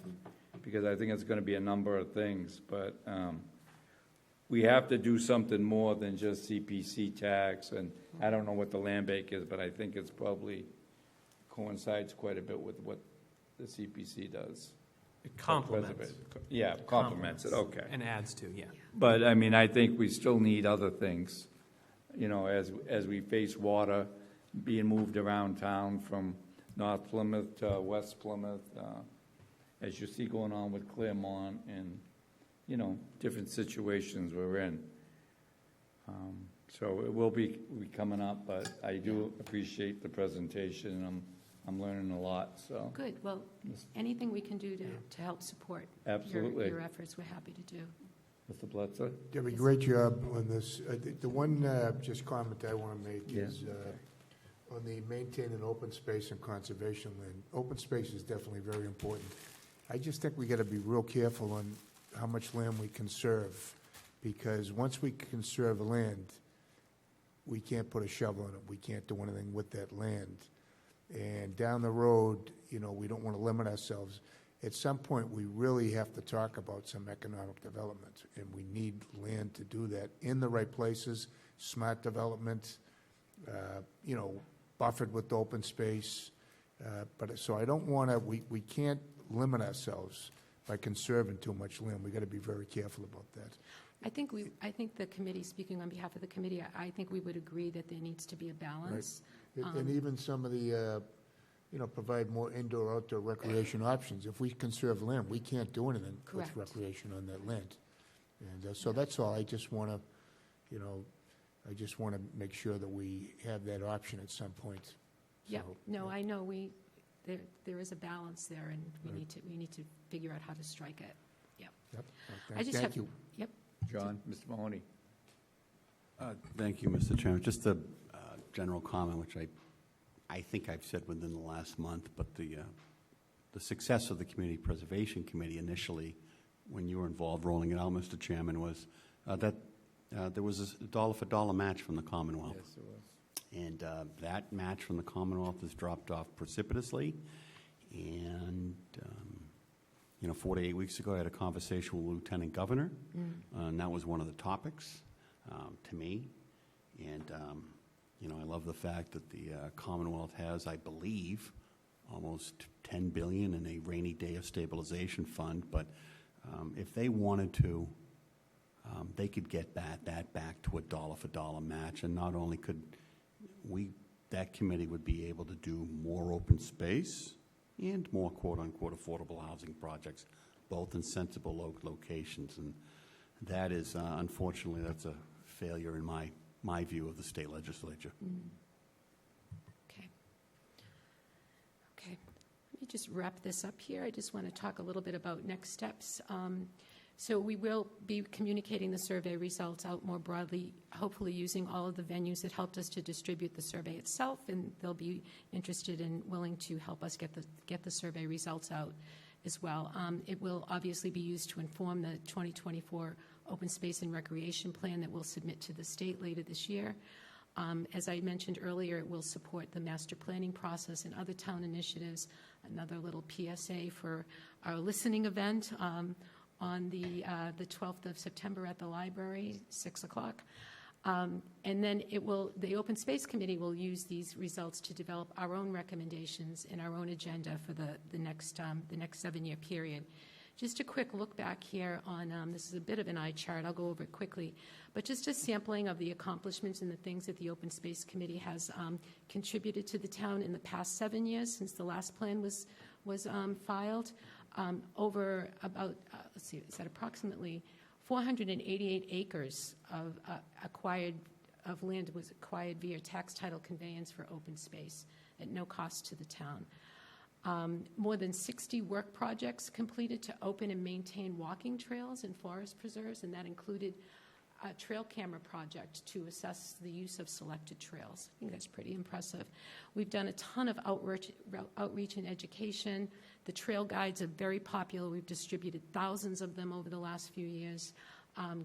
because I think it's going to be a number of things. But we have to do something more than just CPC tax, and I don't know what the land bank is, but I think it's probably coincides quite a bit with what the CPC does. It complements. Yeah, complements it, okay. And adds to, yeah. But, I mean, I think we still need other things, as we face water being moved around town from North Plymouth to West Plymouth, as you see going on with Claremont and, different situations we're in. So it will be coming up, but I do appreciate the presentation, and I'm learning a lot, so. Good. Well, anything we can do to help support Absolutely. your efforts, we're happy to do. Mr. Bledsoe? Did a great job on this. The one just comment I want to make is on the maintaining open space and conservation land. Open space is definitely very important. I just think we got to be real careful on how much land we conserve, because once we conserve land, we can't put a shovel in it. We can't do anything with that land. And down the road, we don't want to limit ourselves. At some point, we really have to talk about some economic development, and we need land to do that in the right places, smart development, buffered with open space. So I don't want to, we can't limit ourselves by conserving too much land. We got to be very careful about that. I think the committee, speaking on behalf of the committee, I think we would agree that there needs to be a balance. Right. And even some of the, provide more indoor, outdoor recreation options. If we conserve land, we can't do anything Correct. with recreation on that land. And so that's all. I just want to, make sure that we have that option at some point. Yeah, So, no, I know there is a balance there, and we need to figure out how to strike it. Yep. Yep. Thank you. Yep. John, Mr. Mahoney? Thank you, Mr. Chairman. Just a general comment, which I think I've said within the last month, but the success of the Community Preservation Committee initially, when you were involved rolling it out, Mr. Chairman, was that there was a dollar-for-dollar match from the Commonwealth. Yes, it was. And that match from the Commonwealth has dropped off precipitously. And, 4 to 8 weeks ago, I had a conversation with Lieutenant Governor, and that was one of the topics to me. And, I love the fact that the Commonwealth has, I believe, almost $10 billion in a rainy day of stabilization fund. But if they wanted to, they could get that back to a dollar-for-dollar match. And not only could that committee would be able to do more open space and more quote-unquote affordable housing projects, both in sensible locations. And that is, unfortunately, that's a failure in my view of the state legislature. Okay. Let me just wrap this up here. I just want to talk a little bit about next steps. So we will be communicating the survey results out more broadly, hopefully using all of the venues that helped us to distribute the survey itself, and they'll be interested and willing to help us get the survey results out as well. It will obviously be used to inform the 2024 Open Space and Recreation Plan that we'll submit to the state later this year. As I mentioned earlier, it will support the master planning process and other town initiatives. Another little PSA for our listening event on the 12th of September at the library, 6 o'clock. And then the Open Space Committee will use these results to develop our own recommendations and our own agenda for the next 7-year period. Just a quick look back here on, this is a bit of an eye chart, I'll go over it quickly, but just a sampling of the accomplishments and the things that the Open Space Committee has contributed to the town in the past 7 years since the last plan was filed. Over about, is that approximately 488 acres of land was acquired via tax title conveyance for open space at no cost to the town. More than 60 work projects completed to open and maintain walking trails and forest preserves, and that included a trail camera project to assess the use of selected trails. I think that's pretty impressive. We've done a ton of outreach and education. The trail guides are very popular. We've distributed thousands of them over the last few years.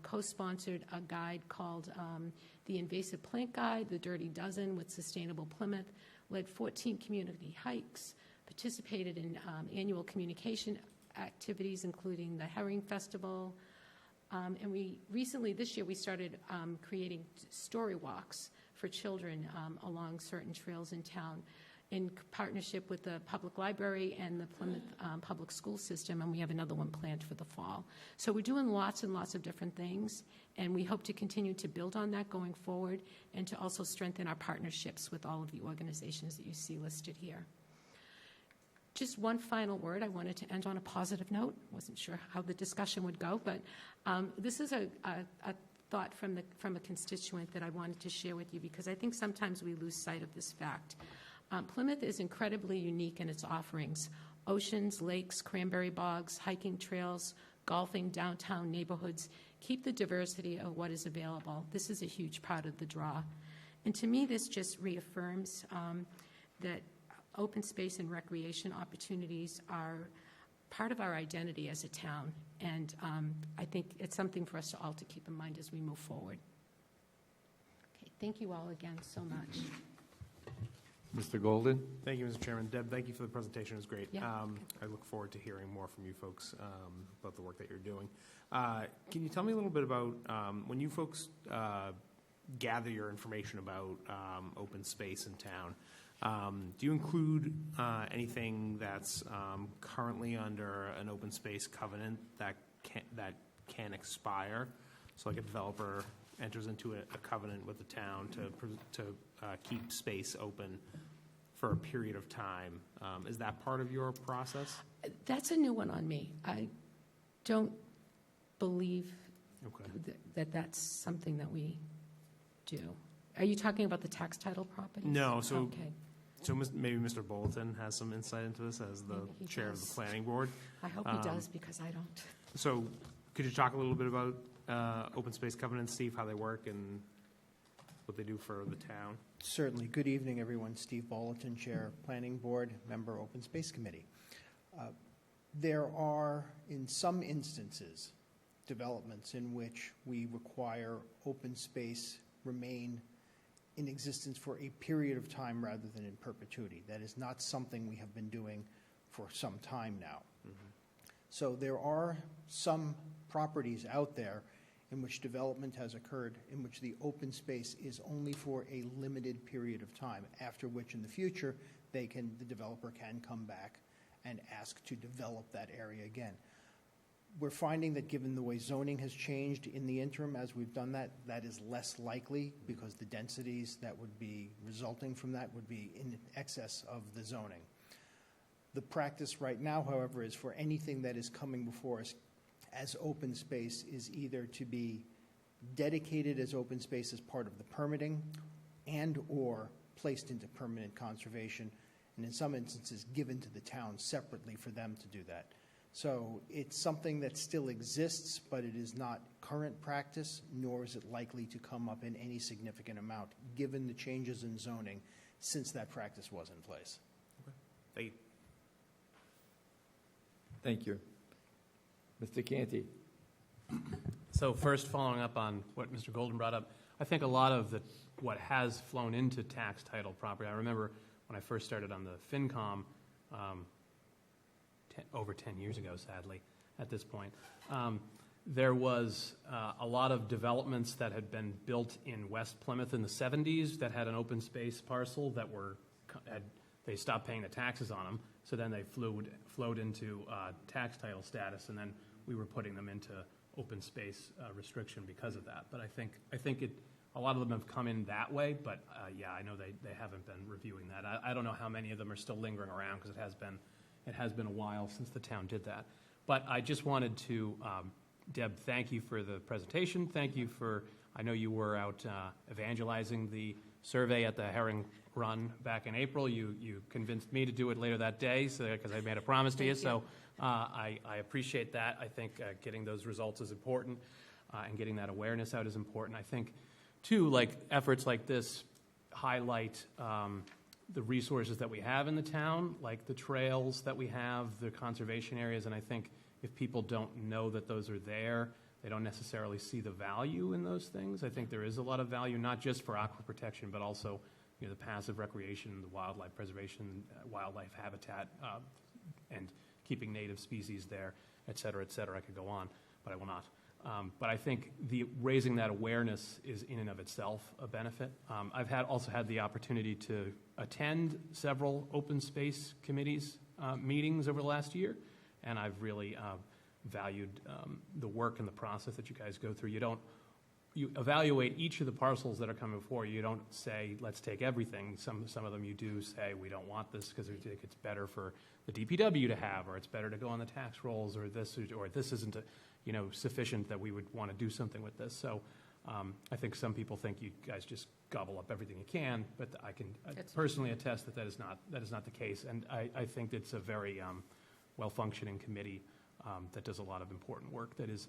Co-sponsored a guide called the Invasive Plant Guide, the Dirty Dozen with Sustainable Plymouth, led 14 community hikes, participated in annual communication activities, including the Herring Festival. And we recently, this year, we started creating story walks for children along certain trails in town in partnership with the public library and the Plymouth public school system, and we have another one planned for the fall. So we're doing lots and lots of different things, and we hope to continue to build on that going forward and to also strengthen our partnerships with all of the organizations that you see listed here. Just one final word. I wanted to end on a positive note. Wasn't sure how the discussion would go, but this is a thought from a constituent that I wanted to share with you because I think sometimes we lose sight of this fact. Plymouth is incredibly unique in its offerings. Oceans, lakes, cranberry bogs, hiking trails, golfing, downtown neighborhoods keep the diversity of what is available. This is a huge part of the draw. And to me, this just reaffirms that open space and recreation opportunities are part of our identity as a town. And I think it's something for us all to keep in mind as we move forward. Okay, thank you all again so much. Mr. Golden? Thank you, Mr. Chairman. Deb, thank you for the presentation. It was great. Yeah. I look forward to hearing more from you folks about the work that you're doing. Can you tell me a little bit about when you folks gather your information about open space in town, do you include anything that's currently under an open space covenant that can expire? So like a developer enters into a covenant with the town to keep space open for a period of time. Is that part of your process? That's a new one on me. I don't believe that that's something that we do. Are you talking about the tax title properties? No. So, okay. So maybe Mr. Bolton has some insight into this as the chair of the planning board. I hope he does because I don't. So could you talk a little bit about open space covenants, Steve, how they work and what they do for the town? Certainly. Good evening, everyone. Steve Bolton, Chair, Planning Board, Member, Open Space Committee. There are, in some instances, developments in which we require open space remain in existence for a period of time rather than in perpetuity. That is not something we have been doing for some time now. Mm-hmm. So there are some properties out there in which development has occurred, in which the open space is only for a limited period of time, after which in the future the developer can come back and ask to develop that area again. We're finding that given the way zoning has changed in the interim as we've done that, that is less likely because the densities that would be resulting from that would be in excess of the zoning. The practice right now, however, is for anything that is coming before us as open space is either to be dedicated as open space as part of the permitting and or placed into permanent conservation, and in some instances given to the town separately for them to do that. So it's something that still exists, but it is not current practice, nor is it likely to come up in any significant amount, given the changes in zoning since that practice was in place. Thank you. Thank you. Mr. Canty? So first, following up on what Mr. Golden brought up, I think a lot of what has flown into tax title property, I remember when I first started on the FinCom, over 10 years ago, sadly, at this point, there was a lot of developments that had been built in West Plymouth in the 70s that had an open space parcel that they stopped paying the taxes on them, so then they flowed into tax title status, and then we were putting them into open space restriction because of that. But I think a lot of them have come in that way, but yeah, I know they haven't been reviewing that. I don't know how many of them are still lingering around, because it has been a while since the town did that. But I just wanted to, Deb, thank you for the presentation. Thank you for, I know you were out evangelizing the survey at the Herring Run back in April. You convinced me to do it later that day, because I made a promise to you. So I appreciate that. I think getting those results is important, and getting that awareness out is important. I think, too, like efforts like this highlight the resources that we have in the town, like the trails that we have, the conservation areas, and I think if people don't know that those are there, they don't necessarily see the value in those things. I think there is a lot of value, not just for aqua protection, but also, you know, the passive recreation, the wildlife preservation, wildlife habitat, and keeping native species there, et cetera, et cetera. I could go on, but I will not. But I think raising that awareness is in and of itself a benefit. I've also had the opportunity to attend several open space committees meetings over the last year, and I've really valued the work and the process that you guys go through. You evaluate each of the parcels that are coming before you. You don't say, let's take everything. Some of them you do say, we don't want this because we think it's better for the DPW to have, or it's better to go on the tax rolls, or this isn't sufficient that we would want to do something with this. So I think some people think you guys just gobble up everything you can, but I can personally attest that is not the case. And I think it's a very well-functioning committee that does a lot of important work that is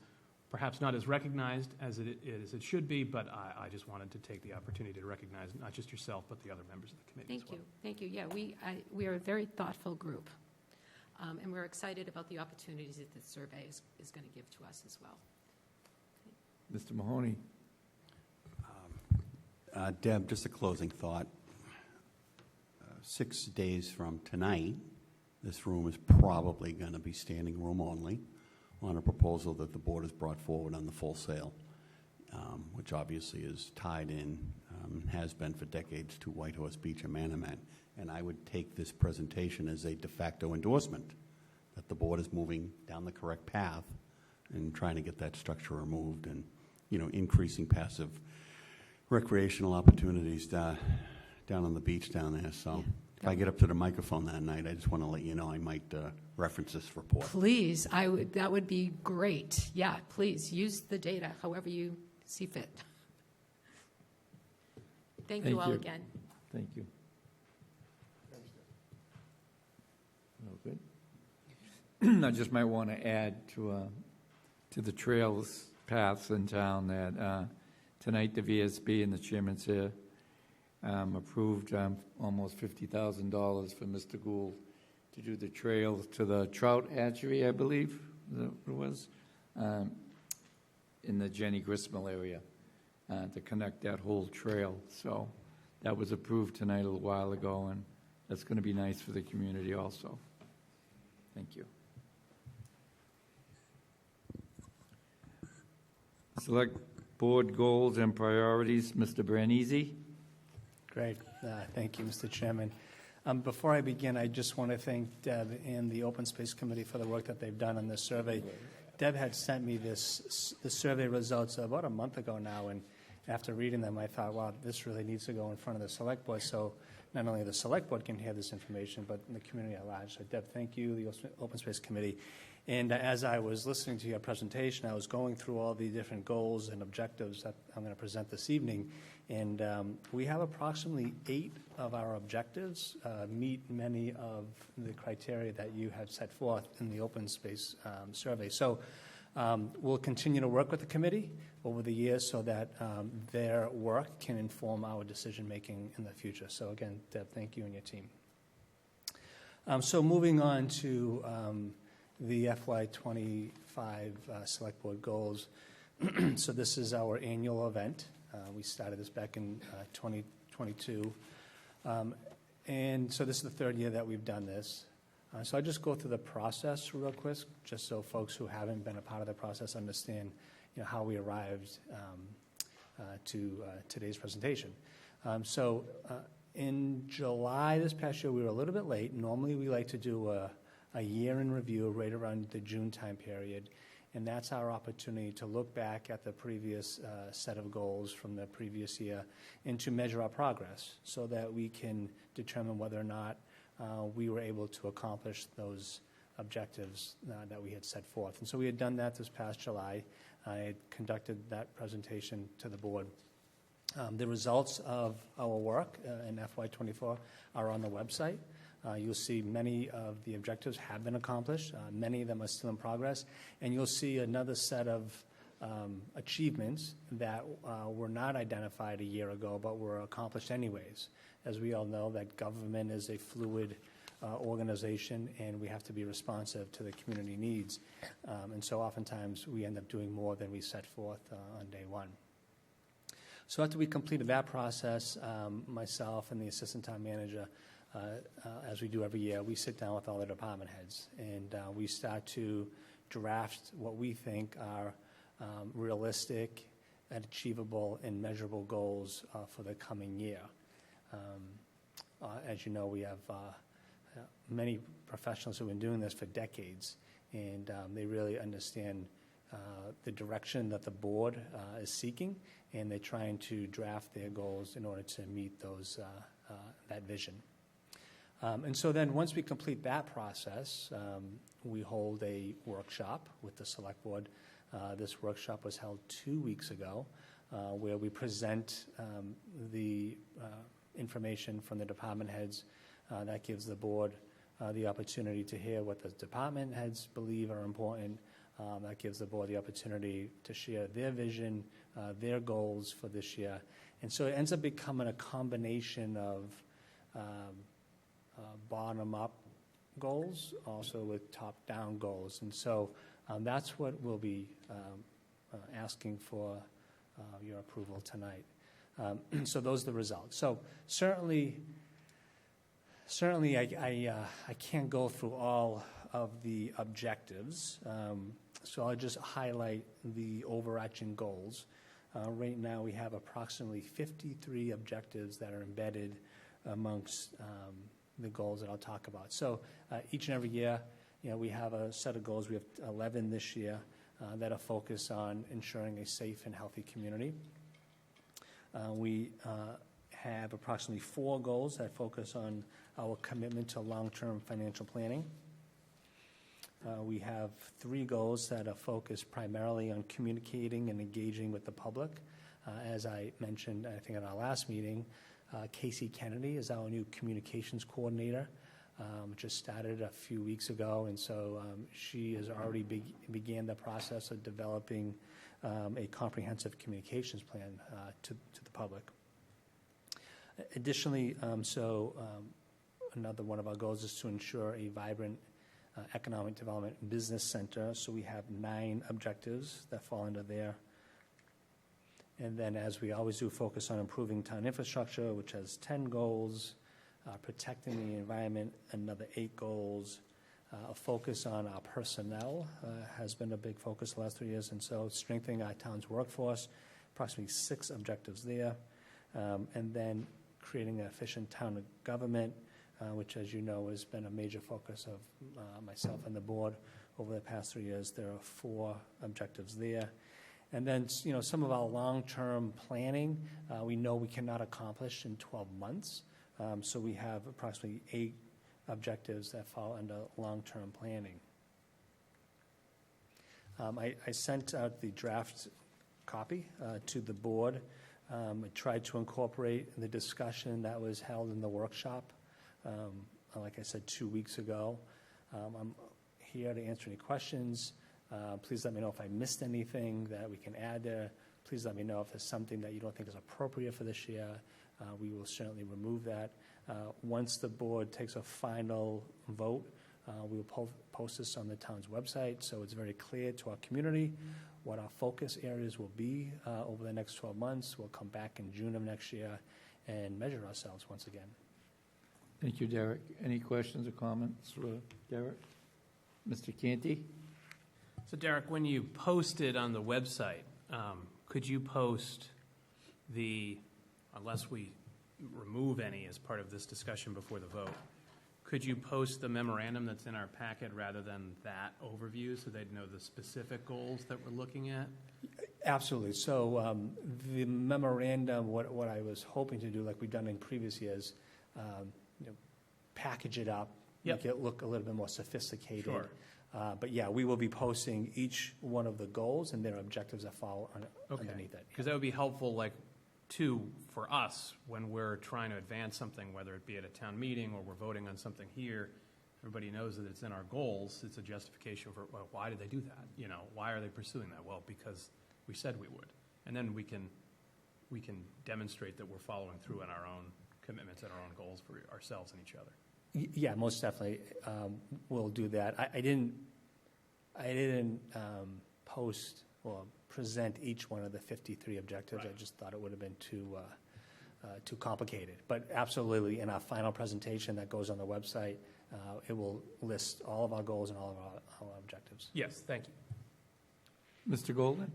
perhaps not as recognized as it should be, but I just wanted to take the opportunity to recognize not just yourself, but the other members of the committee as well. Thank you. Yeah, we are a very thoughtful group, and we're excited about the opportunities that the survey is going to give to us as well. Mr. Mahoney? Deb, just a closing thought. 6 days from tonight, this room is probably going to be standing room only on a proposal that the board has brought forward on the full sale, which obviously is tied in, has been for decades, to Whitehorse Beach and Manamet. And I would take this presentation as a de facto endorsement that the board is moving down the correct path and trying to get that structure removed and, increasing passive recreational opportunities down on the beach down there. So if I get up to the microphone that night, I just want to let you know I might reference this report. Please, that would be great. Yeah, please use the data however you see fit. Thank you all again. Thank you. Oh, good. I just might want to add to the trails paths in town that tonight the VSB and the chairman's here approved almost $50,000 for Mr. Gould to do the trails to the trout hatchery, I believe that it was, in the Jenny Gristmill area to connect that whole trail. So that was approved tonight a little while ago, and that's going to be nice for the community also. Thank you. Select Board goals and priorities, Mr. Branisi. Great. Thank you, Mr. Chairman. Before I begin, I just want to thank Deb and the Open Space Committee for the work that they've done on this survey. Deb had sent me the survey results about a month ago now, and after reading them, I thought, wow, this really needs to go in front of the Select Board, so not only the Select Board can hear this information, but the community at large. So, Deb, thank you, the Open Space Committee. And as I was listening to your presentation, I was going through all the different goals and objectives that I'm going to present this evening. And we have approximately 8 of our objectives meet many of the criteria that you have set forth in the open space survey. So we'll continue to work with the committee over the years so that their work can inform our decision-making in the future. So again, Deb, thank you and your team. So moving on to the FY25 Select Board goals. So this is our annual event. We started this back in 2022. And so this is the 3rd year that we've done this. So I'll just go through the process real quick, just so folks who haven't been a part of the process understand, how we arrived to today's presentation. So in July this past year, we were a little bit late. Normally, we like to do a year in review right around the June time period, and that's our opportunity to look back at the previous set of goals from the previous year and to measure our progress so that we can determine whether or not we were able to accomplish those objectives that we had set forth. And so we had done that this past July. I had conducted that presentation to the board. The results of our work in FY24 are on the website. You'll see many of the objectives have been accomplished. Many of them are still in progress. And you'll see another set of achievements that were not identified a year ago but were accomplished anyways. As we all know, that government is a fluid organization, and we have to be responsive to the community needs. And so oftentimes we end up doing more than we set forth on day one. So after we completed that process, myself and the assistant town manager, as we do every year, we sit down with all the department heads, and we start to draft what we think are realistic and achievable and measurable goals for the coming year. As you know, we have many professionals who have been doing this for decades, and they really understand the direction that the board is seeking, and they're trying to draft their goals in order to meet those that vision. And so then once we complete that process, we hold a workshop with the Select Board. This workshop was held 2 weeks ago, where we present the information from the department heads. That gives the board the opportunity to hear what the department heads believe are important. That gives the board the opportunity to share their vision, their goals for this year. And so it ends up becoming a combination of bottom-up goals, also with top-down goals. And so that's what we'll be asking for your approval tonight. So those are the results. So certainly I can't go through all of the objectives. So I'll just highlight the overarching goals. Right now we have approximately 53 objectives that are embedded amongst the goals that I'll talk about. So each and every year, we have a set of goals. We have 11 this year that are focused on ensuring a safe and healthy community. We have approximately 4 goals that focus on our commitment to long-term financial planning. We have 3 goals that are focused primarily on communicating and engaging with the public. As I mentioned, I think at our last meeting, Casey Kennedy is our new communications coordinator. Just started a few weeks ago, and so she has already began the process of developing a comprehensive communications plan to the public. Additionally, another one of our goals is to ensure a vibrant economic development business center. So we have 9 objectives that fall under there. And then, as we always do, focus on improving town infrastructure, which has 10 goals, protecting the environment, another 8 goals. A focus on our personnel has been a big focus the last 3 years, and so strengthening our town's workforce, approximately 6 objectives there. And then creating an efficient town of government, which, as you know, has been a major focus of myself and the board over the past 3 years. There are 4 objectives there. And then, some of our long-term planning, we know we cannot accomplish in 12 months. So we have approximately 8 objectives that fall under long-term planning. I sent out the draft copy to the board. I tried to incorporate the discussion that was held in the workshop, like I said, 2 weeks ago. I'm here to answer any questions. Please let me know if I missed anything that we can add there. Please let me know if there's something that you don't think is appropriate for this year. We will certainly remove that. Once the board takes a final vote, we will post this on the town's website, so it's very clear to our community what our focus areas will be over the next 12 months. We'll come back in June of next year and measure ourselves once again. Thank you, Derek. Any questions or comments for Derek? Mr. Canty? So Derek, when you posted on the website, could you post unless we remove any as part of this discussion before the vote, could you post the memorandum that's in our packet rather than that overview so they'd know the specific goals that we're looking at? Absolutely. So the memorandum, what I was hoping to do, like we've done in previous years, package it up, Yep. make it look a little bit more sophisticated. Sure. But yeah, we will be posting each one of the goals and their objectives that fall underneath it. Because that would be helpful, for us when we're trying to advance something, whether it be at a town meeting or we're voting on something here. Everybody knows that it's in our goals. It's a justification for, well, why did they do that? Why are they pursuing that? Well, because we said we would. And then we can demonstrate that we're following through on our own commitments and our own goals for ourselves and each other. Yeah, most definitely, we'll do that. I didn't post or present each one of the 53 objectives. Right. I just thought it would have been too complicated. But absolutely, in our final presentation that goes on the website, it will list all of our goals and all of our objectives. Yes, thank you. Mr. Golden?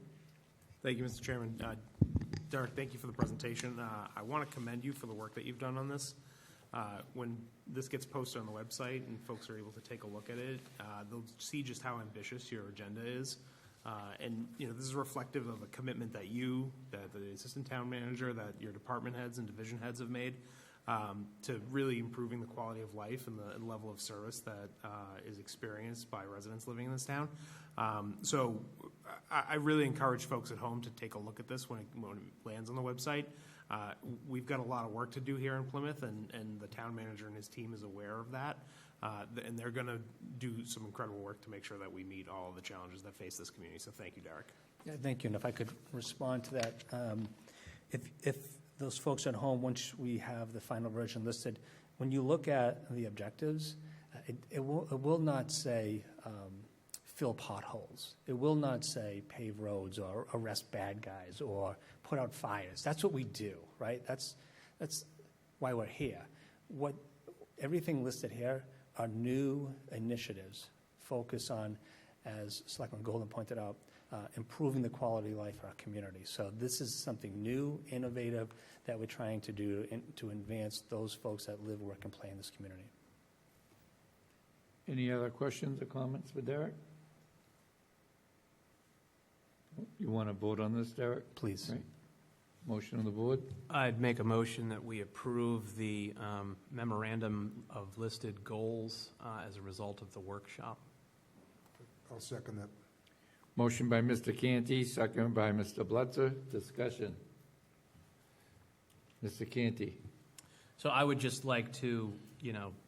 Thank you, Mr. Chairman. Derek, thank you for the presentation. I want to commend you for the work that you've done on this. When this gets posted on the website and folks are able to take a look at it, they'll see just how ambitious your agenda is. And this is reflective of a commitment that the assistant town manager, that your department heads and division heads have made to really improving the quality of life and the level of service that is experienced by residents living in this town. So I really encourage folks at home to take a look at this when it lands on the website. We've got a lot of work to do here in Plymouth, and the town manager and his team is aware of that. And they're going to do some incredible work to make sure that we meet all of the challenges that face this community. So thank you, Derek. Yeah, thank you. And if I could respond to that, if those folks at home, once we have the final version listed, when you look at the objectives, it will not say fill potholes. It will not say pave roads or arrest bad guys or put out fires. That's what we do, right? That's why we're here. Everything listed here are new initiatives focused on, as Selectman Golden pointed out, improving the quality of life for our community. So this is something new, innovative, that we're trying to do to advance those folks that live, work, and play in this community. Any other questions or comments for Derek? You want to vote on this, Derek? Please. Right. Motion on the board? I'd make a motion that we approve the memorandum of listed goals as a result of the workshop. I'll second that. Motion by Mr. Canty, second by Mr. Blitzer. Discussion. Mr. Canty? So I would just like to,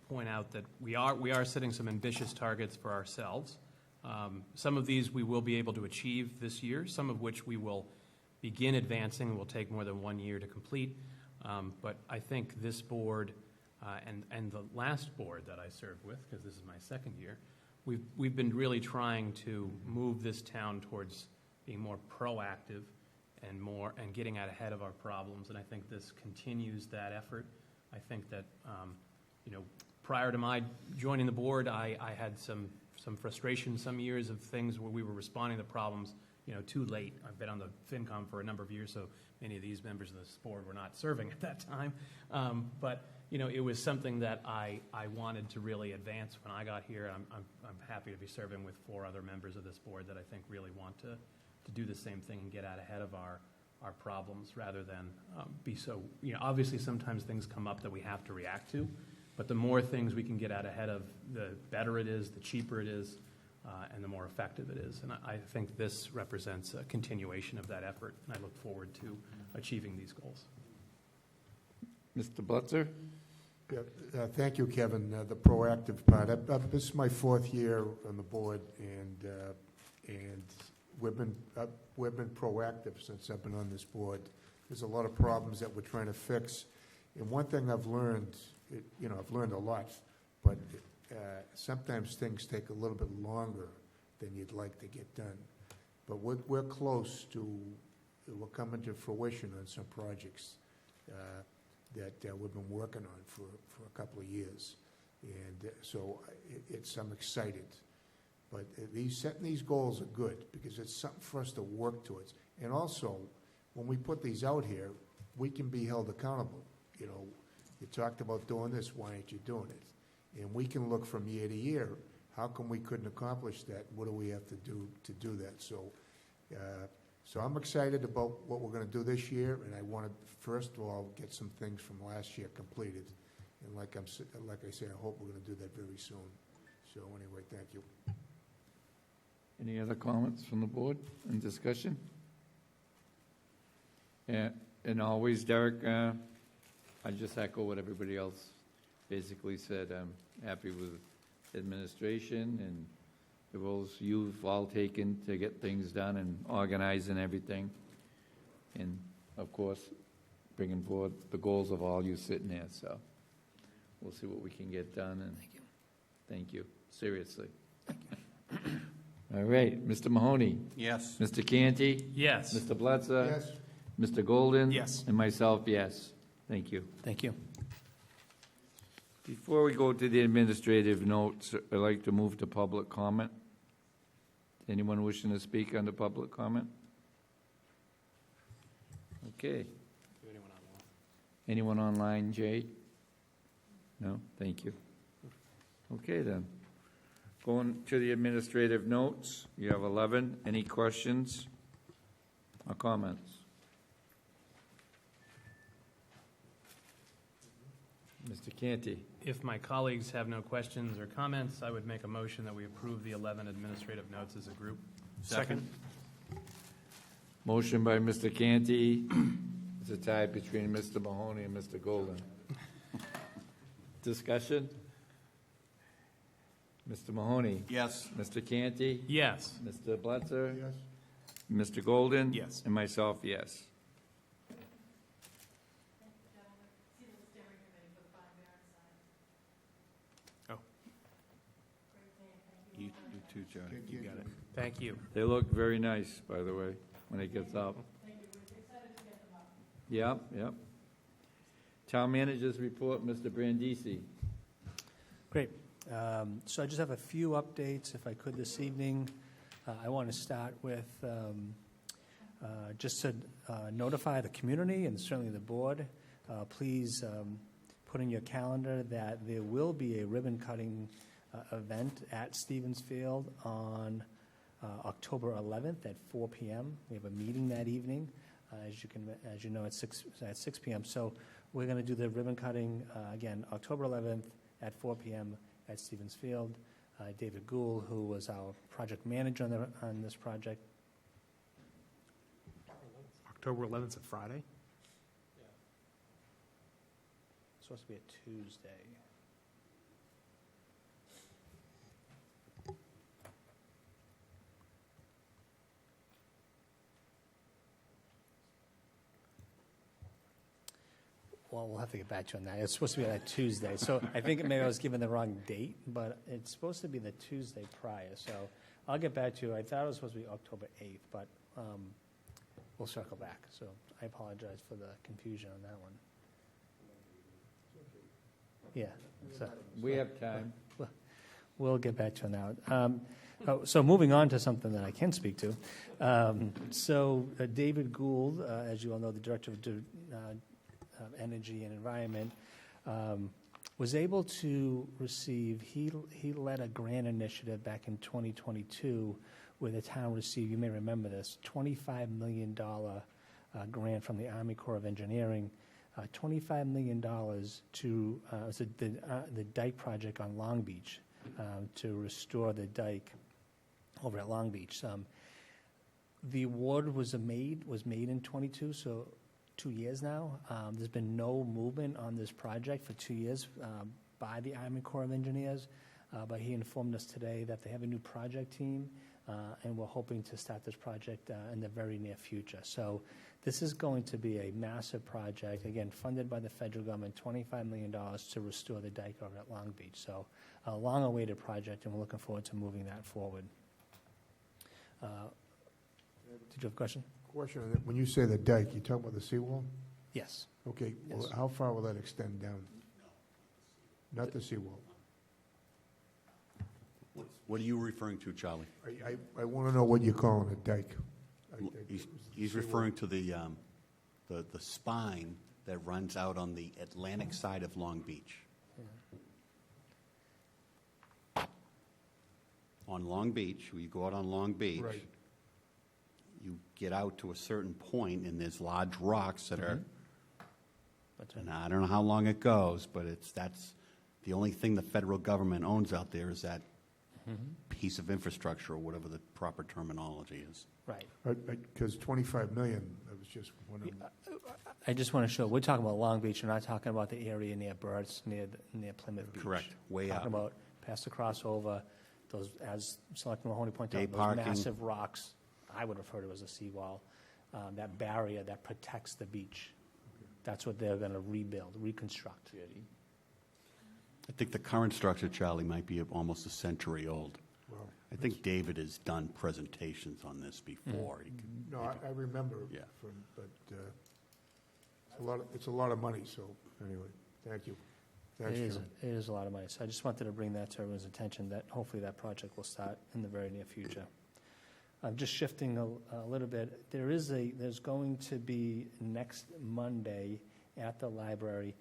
point out that we are setting some ambitious targets for ourselves. Some of these we will be able to achieve this year, some of which we will begin advancing will take more than 1 year to complete. But I think this board and the last board that I served with, because this is my second year, we've been really trying to move this town towards being more proactive and getting out ahead of our problems. And I think this continues that effort. I think that prior to my joining the board, I had some frustration some years of things where we were responding to problems too late. I've been on the FinCom for a number of years, so many of these members of this board were not serving at that time. But it was something that I wanted to really advance when I got here. I'm happy to be serving with 4 other members of this board that I think really want to do the same thing and get out ahead of our problems rather than be so, obviously sometimes things come up that we have to react to, but the more things we can get out ahead of, the better it is, the cheaper it is, and the more effective it is. And I think this represents a continuation of that effort, and I look forward to achieving these goals. Mr. Blitzer? Yeah, thank you, Kevin. The proactive part. This is my 4th year on the board, and we've been proactive since I've been on this board. There's a lot of problems that we're trying to fix, and one thing I've learned, I've learned a lot, but sometimes things take a little bit longer than you'd like to get done. But we're close to, we're coming to fruition on some projects that we've been working on for a couple of years. And so I'm excited. But setting these goals are good because it's something for us to work towards. And also, when we put these out here, we can be held accountable. You talked about doing this, why aren't you doing it? And we can look from year to year, how come we couldn't accomplish that? What do we have to do that? So I'm excited about what we're going to do this year, and I want to, first of all, get some things from last year completed. And like I say, I hope we're going to do that very soon. So anyway, thank you. Any other comments from the board and discussion? And always, Derek, I just echo what everybody else basically said. I'm happy with administration and the roles you've all taken to get things done and organizing everything. And, of course, bringing forward the goals of all you sitting there. So we'll see what we can get done. And thank you. Thank you. Seriously. Thank you. All right. Mr. Mahoney? Yes. Mr. Canty? Yes. Mr. Blitzer? Yes. Mr. Golden? Yes. And myself, yes. Thank you. Thank you. Before we go to the administrative notes, I'd like to move to public comment. Anyone wishing to speak under public comment? Okay. Anyone online, Jay? No? Thank you. Okay, then. Going to the administrative notes, you have 11. Any questions or comments? Mr. Canty? If my colleagues have no questions or comments, I would make a motion that we approve the 11 administrative notes as a group. Second. Motion by Mr. Canty. It's a tie between Mr. Mahoney and Mr. Golden. Discussion? Mr. Mahoney? Yes. Mr. Canty? Yes. Mr. Blitzer? Yes. Mr. Golden? Yes. And myself, yes. You too, John. You got it. Thank you. They look very nice, by the way, when it gets up. Yep, yep. Town Manager's Report, Mr. Brandisi. Great. So I just have a few updates, if I could, this evening. I want to start with just to notify the community and certainly the board. Please put in your calendar that there will be a ribbon-cutting event at Stevens Field on October 11th at 4 p.m. We have a meeting that evening, as you know, at 6 p.m. So we're going to do the ribbon cutting again October 11th at 4 p.m. at Stevens Field. David Gould, who was our project manager on this project. October 11th is a Friday? It's supposed to be a Tuesday. Well, we'll have to get back to you on that. It's supposed to be that Tuesday. So I think maybe I was given the wrong date, but it's supposed to be the Tuesday prior. So I'll get back to you. I thought it was supposed to be October 8th, but we'll circle back. So I apologize for the confusion on that one. Yeah. So We have time. we'll get back to you on that. So moving on to something that I can speak to. David Gould, as you all know, the Director of Energy and Environment, was able to receive, he led a grant initiative back in 2022 where the town received, you may remember this, $25 million grant from the Army Corps of Engineering, $25 million to the dike project on Long Beach to restore the dike over at Long Beach. The award was made in '22, so 2 years now. There's been no movement on this project for 2 years by the Army Corps of Engineers, but he informed us today that they have a new project team, and we're hoping to start this project in the very near future. So this is going to be a massive project, again, funded by the federal government, $25 million to restore the dike over at Long Beach. So a long-awaited project, and we're looking forward to moving that forward. Did you have a question? Question, on that. When you say the dike, you talk about the seawall? Yes. Okay, well, Yes. how far will that extend down? Not the seawall. What are you referring to, Charlie? I want to know what you're calling a dike. He's referring to the spine that runs out on the Atlantic side of Long Beach. On Long Beach, when you go out on Long Beach, Right. you get out to a certain point, and there's large rocks that are, That's right. and I don't know how long it goes, but that's the only thing the federal government owns out there is that piece of infrastructure, or whatever the proper terminology is. Right. Because 25 million, I was just wondering. I just want to show, we're talking about Long Beach, we're not talking about the area near Birds, near Plymouth Beach. Correct, way Talking up. about past the crossover, those, as Selectman Mahoney pointed Day out, those parking. massive rocks, I would refer to as a seawall, that barrier that protects the beach. That's what they're going to rebuild, reconstruct. I think the current structure, Charlie, might be almost a century old. Well, I think David has done presentations on this before. He could- no, I remember Yeah. but it's a lot of money, so anyway, thank you. Thanks, It John. is a lot of money. So I just wanted to bring that to everyone's attention, that hopefully that project will start in the very near future. Just shifting a little bit, there's going to be next Monday at the library,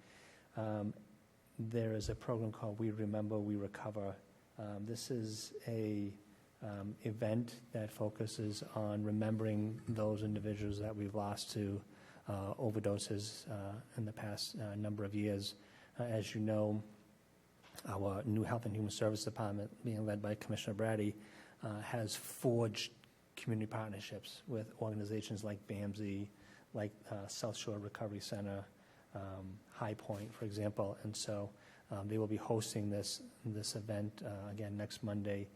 there is a program called We Remember, We Recover. This is a event that focuses on remembering those individuals that we've lost to overdoses in the past number of years. As you know, our new Health and Human Service Department, being led by Commissioner Brady, has forged community partnerships with organizations like BAMSI, like South Shore Recovery Center, High Point, for example. And so they will be hosting this event again next Monday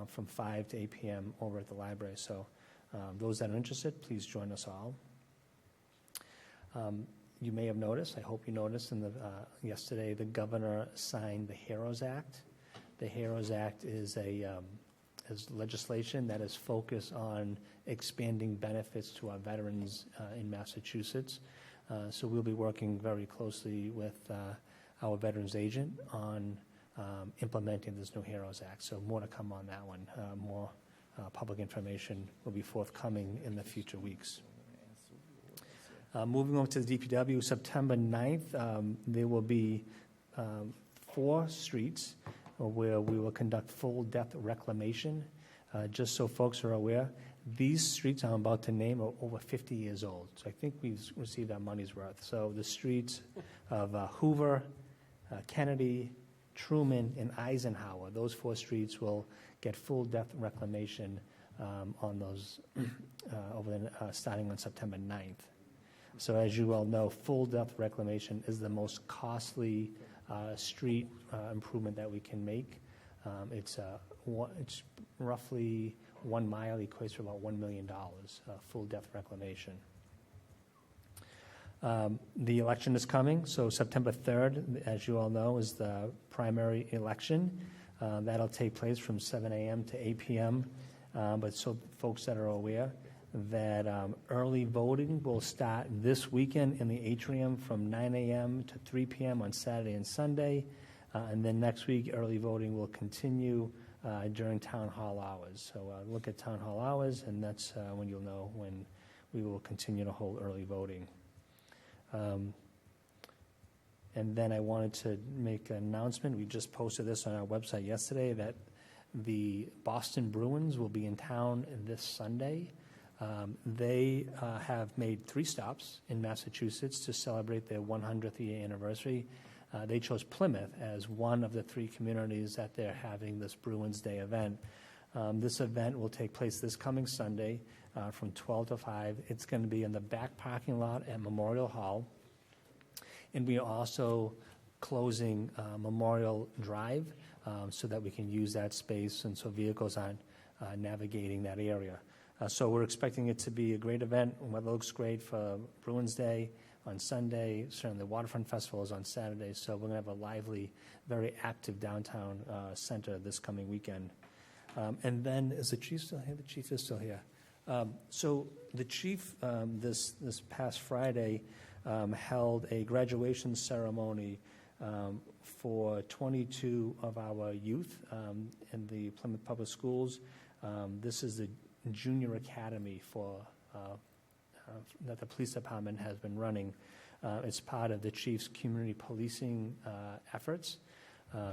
from 5 to 8 p.m. over at the library. So those that are interested, please join us all. You may have noticed, I hope you noticed, yesterday the governor signed the HEROES Act. The HEROES Act is is legislation that is focused on expanding benefits to our veterans in Massachusetts. So we'll be working very closely with our veterans agent on implementing this new HEROES Act. So more to come on that one. More public information will be forthcoming in the future weeks. Moving on to the DPW, September 9th, there will be 4 streets where we will conduct full depth reclamation. Just so folks are aware, these streets I'm about to name are over 50 years old. So I think we've received our money's worth. So the streets of Hoover, Kennedy, Truman, and Eisenhower, those 4 streets will get full depth reclamation on those starting on September 9th. So as you all know, full depth reclamation is the most costly street improvement that we can make. It's roughly 1 mile equates to about $1 million, full depth reclamation. The election is coming, so September 3rd, as you all know, is the primary election. That'll take place from 7 a.m. to 8 p.m. But so folks that are aware that early voting will start this weekend in the atrium from 9 a.m. to 3 p.m. on Saturday and Sunday. And then next week, early voting will continue during town hall hours. So look at town hall hours, and that's when you'll know when we will continue to hold early voting. And then I wanted to make an announcement. We just posted this on our website yesterday that the Boston Bruins will be in town this Sunday. They have made 3 stops in Massachusetts to celebrate their 100th year anniversary. They chose Plymouth as one of the 3 communities that they're having this Bruins Day event. This event will take place this coming Sunday from 12 to 5. It's going to be in the back parking lot at Memorial Hall. And we are also closing Memorial Drive so that we can use that space and so vehicles aren't navigating that area. So we're expecting it to be a great event. Weather looks great for Bruins Day on Sunday. Certainly the Waterfront Festival is on Saturday. So we're going to have a lively, very active downtown center this coming weekend. And then, is the chief still here? The chief is still here. So the chief this past Friday held a graduation ceremony for 22 of our youth in the Plymouth Public Schools. This is the junior academy that the police department has been running. It's part of the chief's community policing efforts.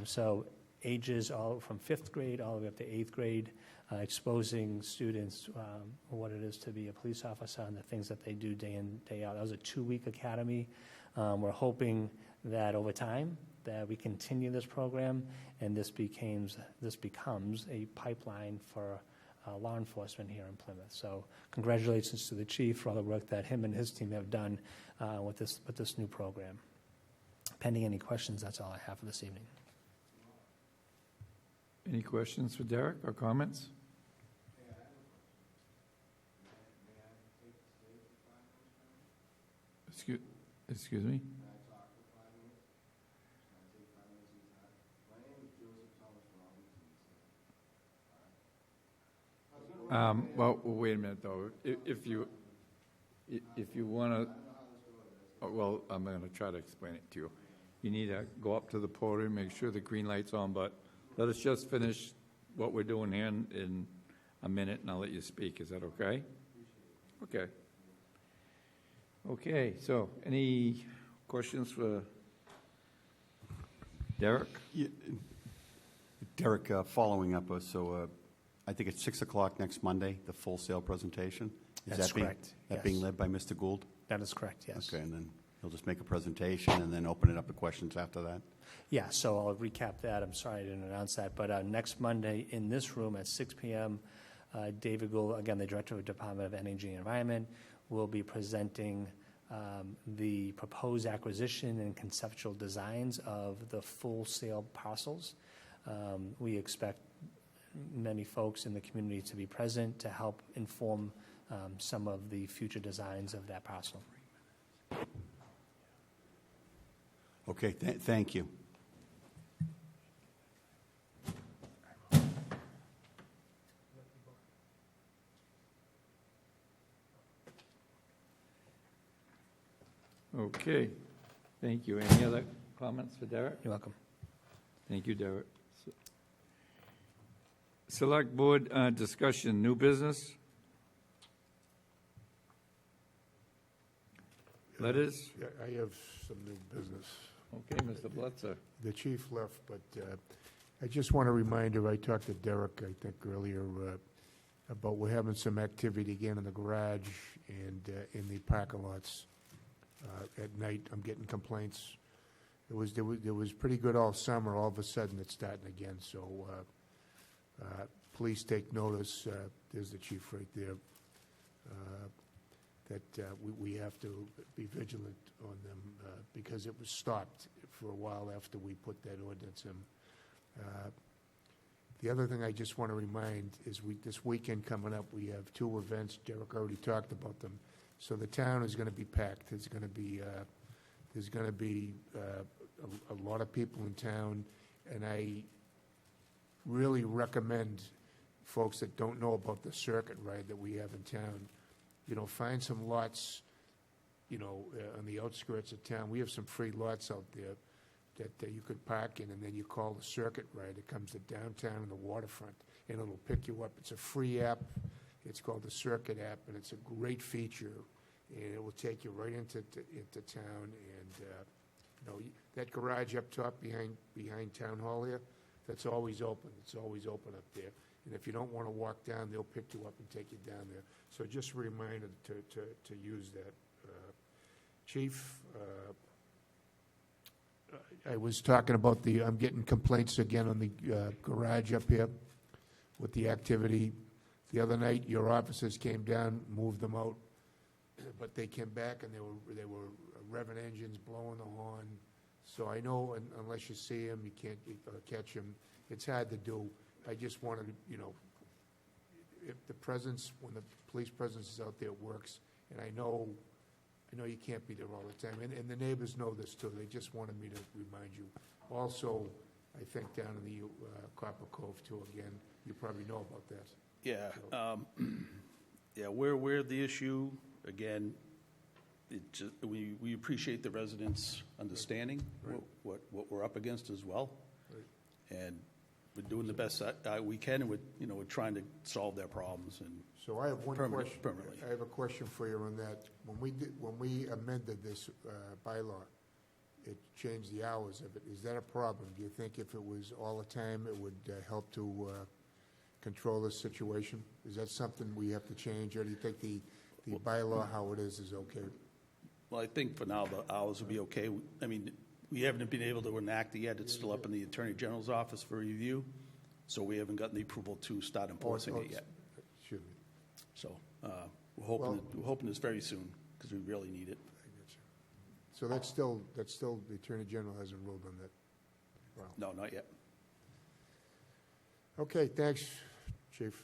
So ages all from 5th grade all the way up to 8th grade, exposing students what it is to be a police officer and the things that they do day in, day out. That was a 2-week academy. We're hoping that over time that we continue this program and this becomes a pipeline for law enforcement here in Plymouth. So congratulations to the chief for all the work that him and his team have done with this new program. Pending any questions, that's all I have for this evening. Any questions for Derek or comments? Excuse me? Well, wait a minute, though. If you want to, well, I'm going to try to explain it to you. You need to go up to the podium, make sure the green light's on, but let us just finish what we're doing here in a minute, and I'll let you speak. Is that okay? Okay. Okay, so any questions for Derek? Yeah, Derek, following up, so I think it's 6 o'clock next Monday, the full sale presentation? That's correct, That being led by Mr. Gould? That is correct, yes. Okay, and then he'll just make a presentation and then open it up to questions after that? Yeah, so I'll recap that. I'm sorry I didn't announce that. But next Monday in this room at 6 p.m., David Gould, again, the Director of the Department of Energy and Environment, will be presenting the proposed acquisition and conceptual designs of the full sale parcels. We expect many folks in the community to be present to help inform some of the future designs of that parcel. Okay, thank you. Okay, thank you. Any other comments for Derek? You're welcome. Thank you, Derek. Select Board discussion, new business? Letters? Yeah, I have some new business. Okay, Mr. Blitzer. The chief left, but I just want to remind her, I talked to Derek, I think, earlier, about we're having some activity again in the garage and in the parking lots. At night, I'm getting complaints. It was pretty good all summer. All of a sudden, it's starting again. So please take notice. There's the chief right there. That we have to be vigilant on them because it was stopped for a while after we put that ordinance in. The other thing I just want to remind is this weekend coming up, we have 2 events. Derek already talked about them. So the town is going to be packed. There's going to be a lot of people in town, and I really recommend folks that don't know about the circuit ride that we have in town, find some lots, on the outskirts of town. We have some free lots out there that you could park in, and then you call the circuit ride. It comes to downtown and the waterfront, and it'll pick you up. It's a free app. It's called the Circuit app, and it's a great feature, and it will take you right into town. And that garage up top behind Town Hall here, that's always open. It's always open up there. And if you don't want to walk down, they'll pick you up and take you down there. So just a reminder to use that. Chief, I was talking about I'm getting complaints again on the garage up here. with the activity. The other night, your officers came down, moved them out, but they came back and they were revving engines, blowing the horn. So I know unless you see them, you can't catch them. It's hard to do. I just wanted to, if the presence, when the police presence is out there, it works. And I know you can't be there all the time. And the neighbors know this too. They just wanted me to remind you. Also, I think down in the Copper Cove too, again, you probably know about that. Yeah, yeah, we're aware of the issue. Again, we appreciate the residents' understanding what we're up against as well. Right. And we're doing the best we can, and we're trying to solve their problems. And So I have one question. permanently. I have a question for you on that. When we amended this bylaw, it changed the hours of it. Is that a problem? Do you think if it was all the time, it would help to control this situation? Is that something we have to change, or do you think the bylaw, how it is okay? Well, I think for now, the hours will be okay. I mean, we haven't been able to enact it yet. It's still up in the Attorney General's office for review, so we haven't gotten the approval to start enforcing it yet. Excuse me. So we're hoping it's very soon, because we really need it. So that's still, the Attorney General hasn't ruled on that? Wow. No, not yet. Okay, thanks, Chief.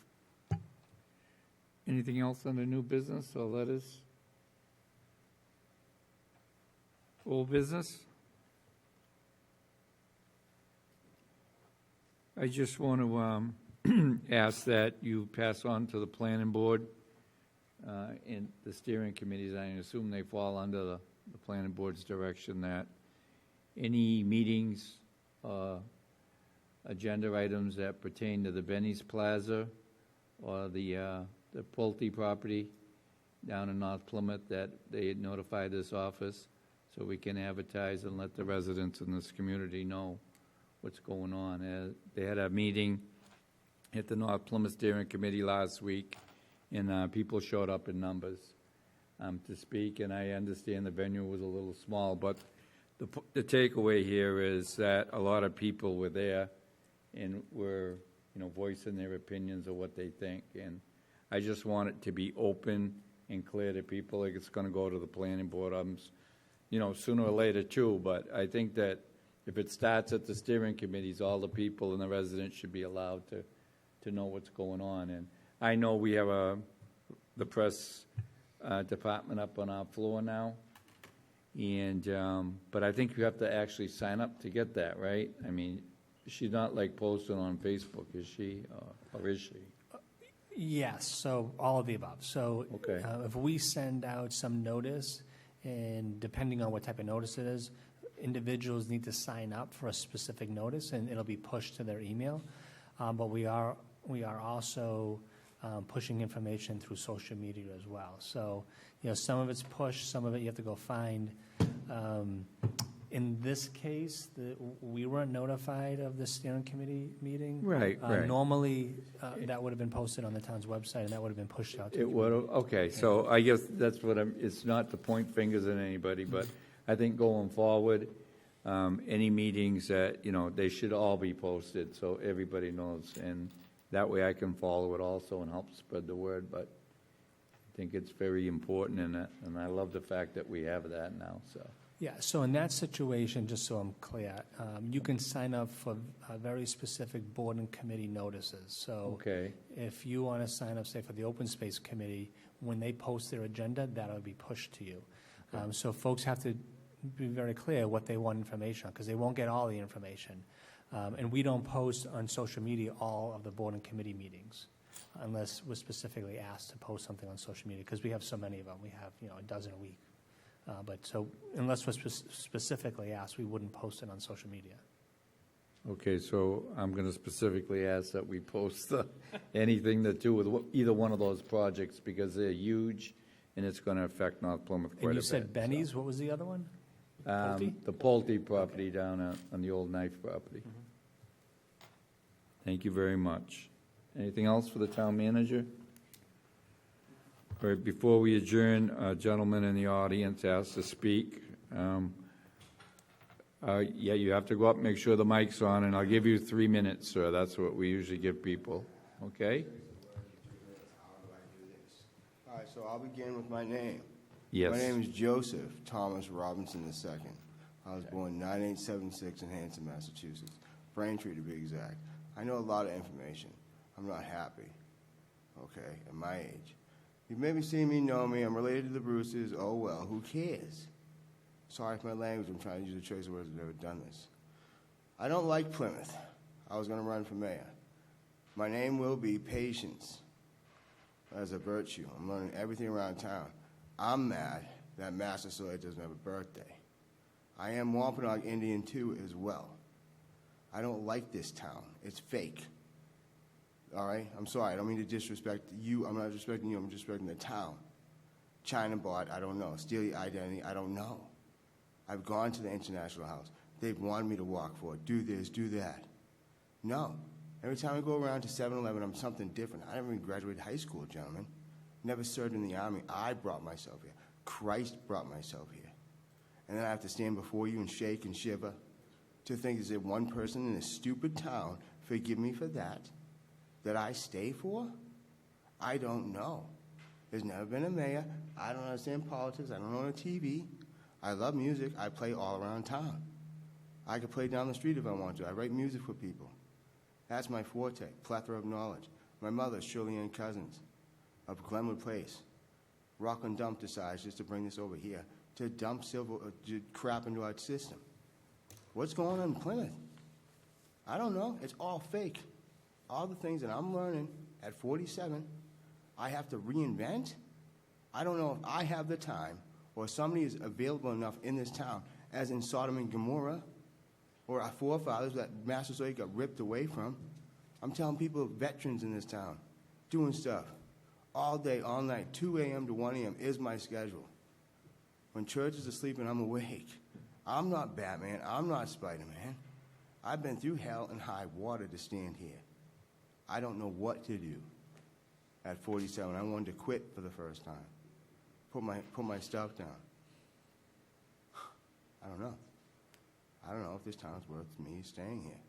Anything else under new business or letters? Old business? I just want to ask that you pass on to the planning board and the steering committees. I assume they fall under the planning board's direction, that any meetings, agenda items that pertain to the Benny's Plaza or the Pulte property down in North Plymouth, that they notify this office so we can advertise and let the residents in this community know what's going on. They had a meeting at the North Plymouth Steering Committee last week, and people showed up in numbers to speak, and I understand the venue was a little small, but the takeaway here is that a lot of people were there and were, voicing their opinions of what they think, and I just want it to be open and clear to people. Like, it's going to go to the planning board, sooner or later too, but I think that if it starts at the steering committees, all the people and the residents should be allowed to know what's going on. And I know we have the press department up on our floor now, and but I think you have to actually sign up to get that, right? I mean, she's not like posting on Facebook, is she, or is she? Yes, so all of the above. So Okay. If we send out some notice, and depending on what type of notice it is, individuals need to sign up for a specific notice, and it'll be pushed to their email. But we are also pushing information through social media as well. So, some of it's pushed, some of it you have to go find. In this case, we weren't notified of the steering committee meeting. Right. Normally, that would have been posted on the town's website, and that would have been pushed out to the It would, okay, so I guess that's what it's not to point fingers at anybody, but I think going forward, any meetings that, they should all be posted so everybody knows, and that way I can follow it also and help spread the word, but I think it's very important, and I love the fact that we have that now, so. Yeah, so in that situation, just so I'm clear, you can sign up for very specific board and committee notices. So Okay. if you want to sign up, say, for the Open Space Committee, when they post their agenda, that'll be pushed to you. So folks have to be very clear what they want information on, because they won't get all the information. And we don't post on social media all of the board and committee meetings unless we're specifically asked to post something on social media, because we have so many of them. We have, a dozen a week. But so unless we're specifically asked, we wouldn't post it on social media. Okay, so I'm going to specifically ask that we post anything to do with either one of those projects, because they're huge, and it's going to affect North Plymouth quite a bit. And you said Benny's, what was the other one? Pulte? The Pulte property down on the old knife property. Thank you very much. Anything else for the town manager? All right, before we adjourn, a gentleman in the audience asked to speak. Yeah, you have to go up and make sure the mic's on, and I'll give you 3 minutes, sir. That's what we usually give people. Okay? All right, so I'll begin with my name. Yes. My name is Joseph Thomas Robinson II. I was born 9876 in Hanson, Massachusetts. Braintree, to be exact. I know a lot of information. I'm not happy, okay, at my age. You've maybe seen me, know me. I'm related to the Bruces. Oh, well, who cares? Sorry for my language. I'm trying to use a choice of words. I've never done this. I don't like Plymouth. I was going to run for mayor. My name will be Patience as a virtue. I'm learning everything around town. I'm mad that Massasoit doesn't have a birthday. I am Wampanoag Indian, too, as well. I don't like this town. It's fake. All right? I'm sorry. I don't mean to disrespect you. I'm not disrespecting you. I'm disrespecting the town. China bought, I don't know. Steal your identity, I don't know. I've gone to the International House. They've wanted me to walk for it. Do this, do that. No. Every time I go around to 7-Eleven, I'm something different. I never even graduated high school, gentlemen. Never served in the Army. I brought myself here. Christ brought myself here. And then I have to stand before you and shake and shiver to think, is there one person in this stupid town, forgive me for that I stay for? I don't know. There's never been a mayor. I don't understand politics. I don't own a TV. I love music. I play all around town. I could play down the street if I want to. I write music for people. That's my forte, plethora of knowledge. My mother, Shirley Ann Cousins, of Glenwood Place. Rockland Dump decides just to bring this over here to dump crap into our system. What's going on in Plymouth? I don't know. It's all fake. All the things that I'm learning at 47, I have to reinvent. I don't know if I have the time or somebody is available enough in this town, as in Sodom and Gomorrah, or our forefathers that Massasoit got ripped away from. I'm telling people, veterans in this town, doing stuff all day, all night, 2 a.m. to 1 a.m. is my schedule. When church is asleep and I'm awake, I'm not Batman, I'm not Spider-Man. I've been through hell and high water to stand here. I don't know what to do. At 47, I wanted to quit for the first time. Put my stuff down. I don't know. I don't know if this town's worth me staying here.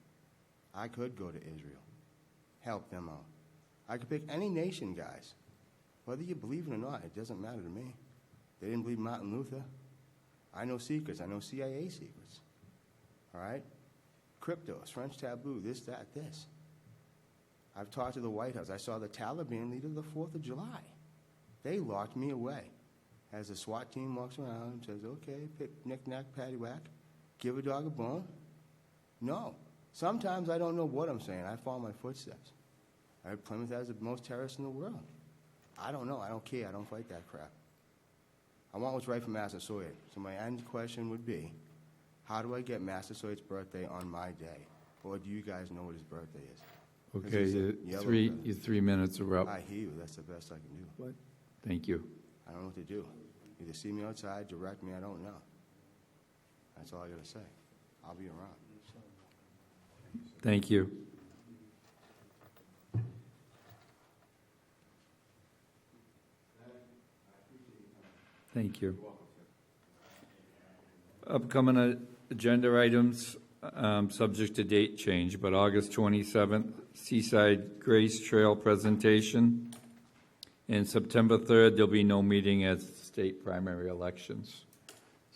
I could go to Israel, help them out. I could pick any nation, guys. Whether you believe it or not, it doesn't matter to me. They didn't believe Martin Luther. I know secrets. I know CIA secrets. All right? Cryptos, French taboo, this, that, this. I've talked to the White House. I saw the Taliban leader the 4th of July. They locked me away. As the SWAT team walks around and says, okay, pick knick-knack, paddywhack, give a dog a bone. No. Sometimes I don't know what I'm saying. I follow my footsteps. I heard Plymouth has the most terrorists in the world. I don't know. I don't care. I don't fight that crap. I want what's right for Massasoit. So my end question would be, how do I get Massasoit's birthday on my day? Or do you guys know what his birthday is? Okay, your 3 minutes are up. I hear you. That's the best I can do. What? Thank you. I don't know what to do. Either see me outside, direct me, I don't know. That's all I got to say. I'll be around. Thank you. Thank you. Upcoming agenda items, subject to date change, but August 27th, Seaside Grace Trail presentation. And September 3rd, there'll be no meeting as state primary elections.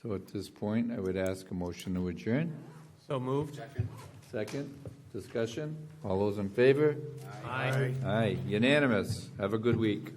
So at this point, I would ask a motion to adjourn. So moved. Second, discussion. All those in favor? Aye. Aye, unanimous. Have a good week.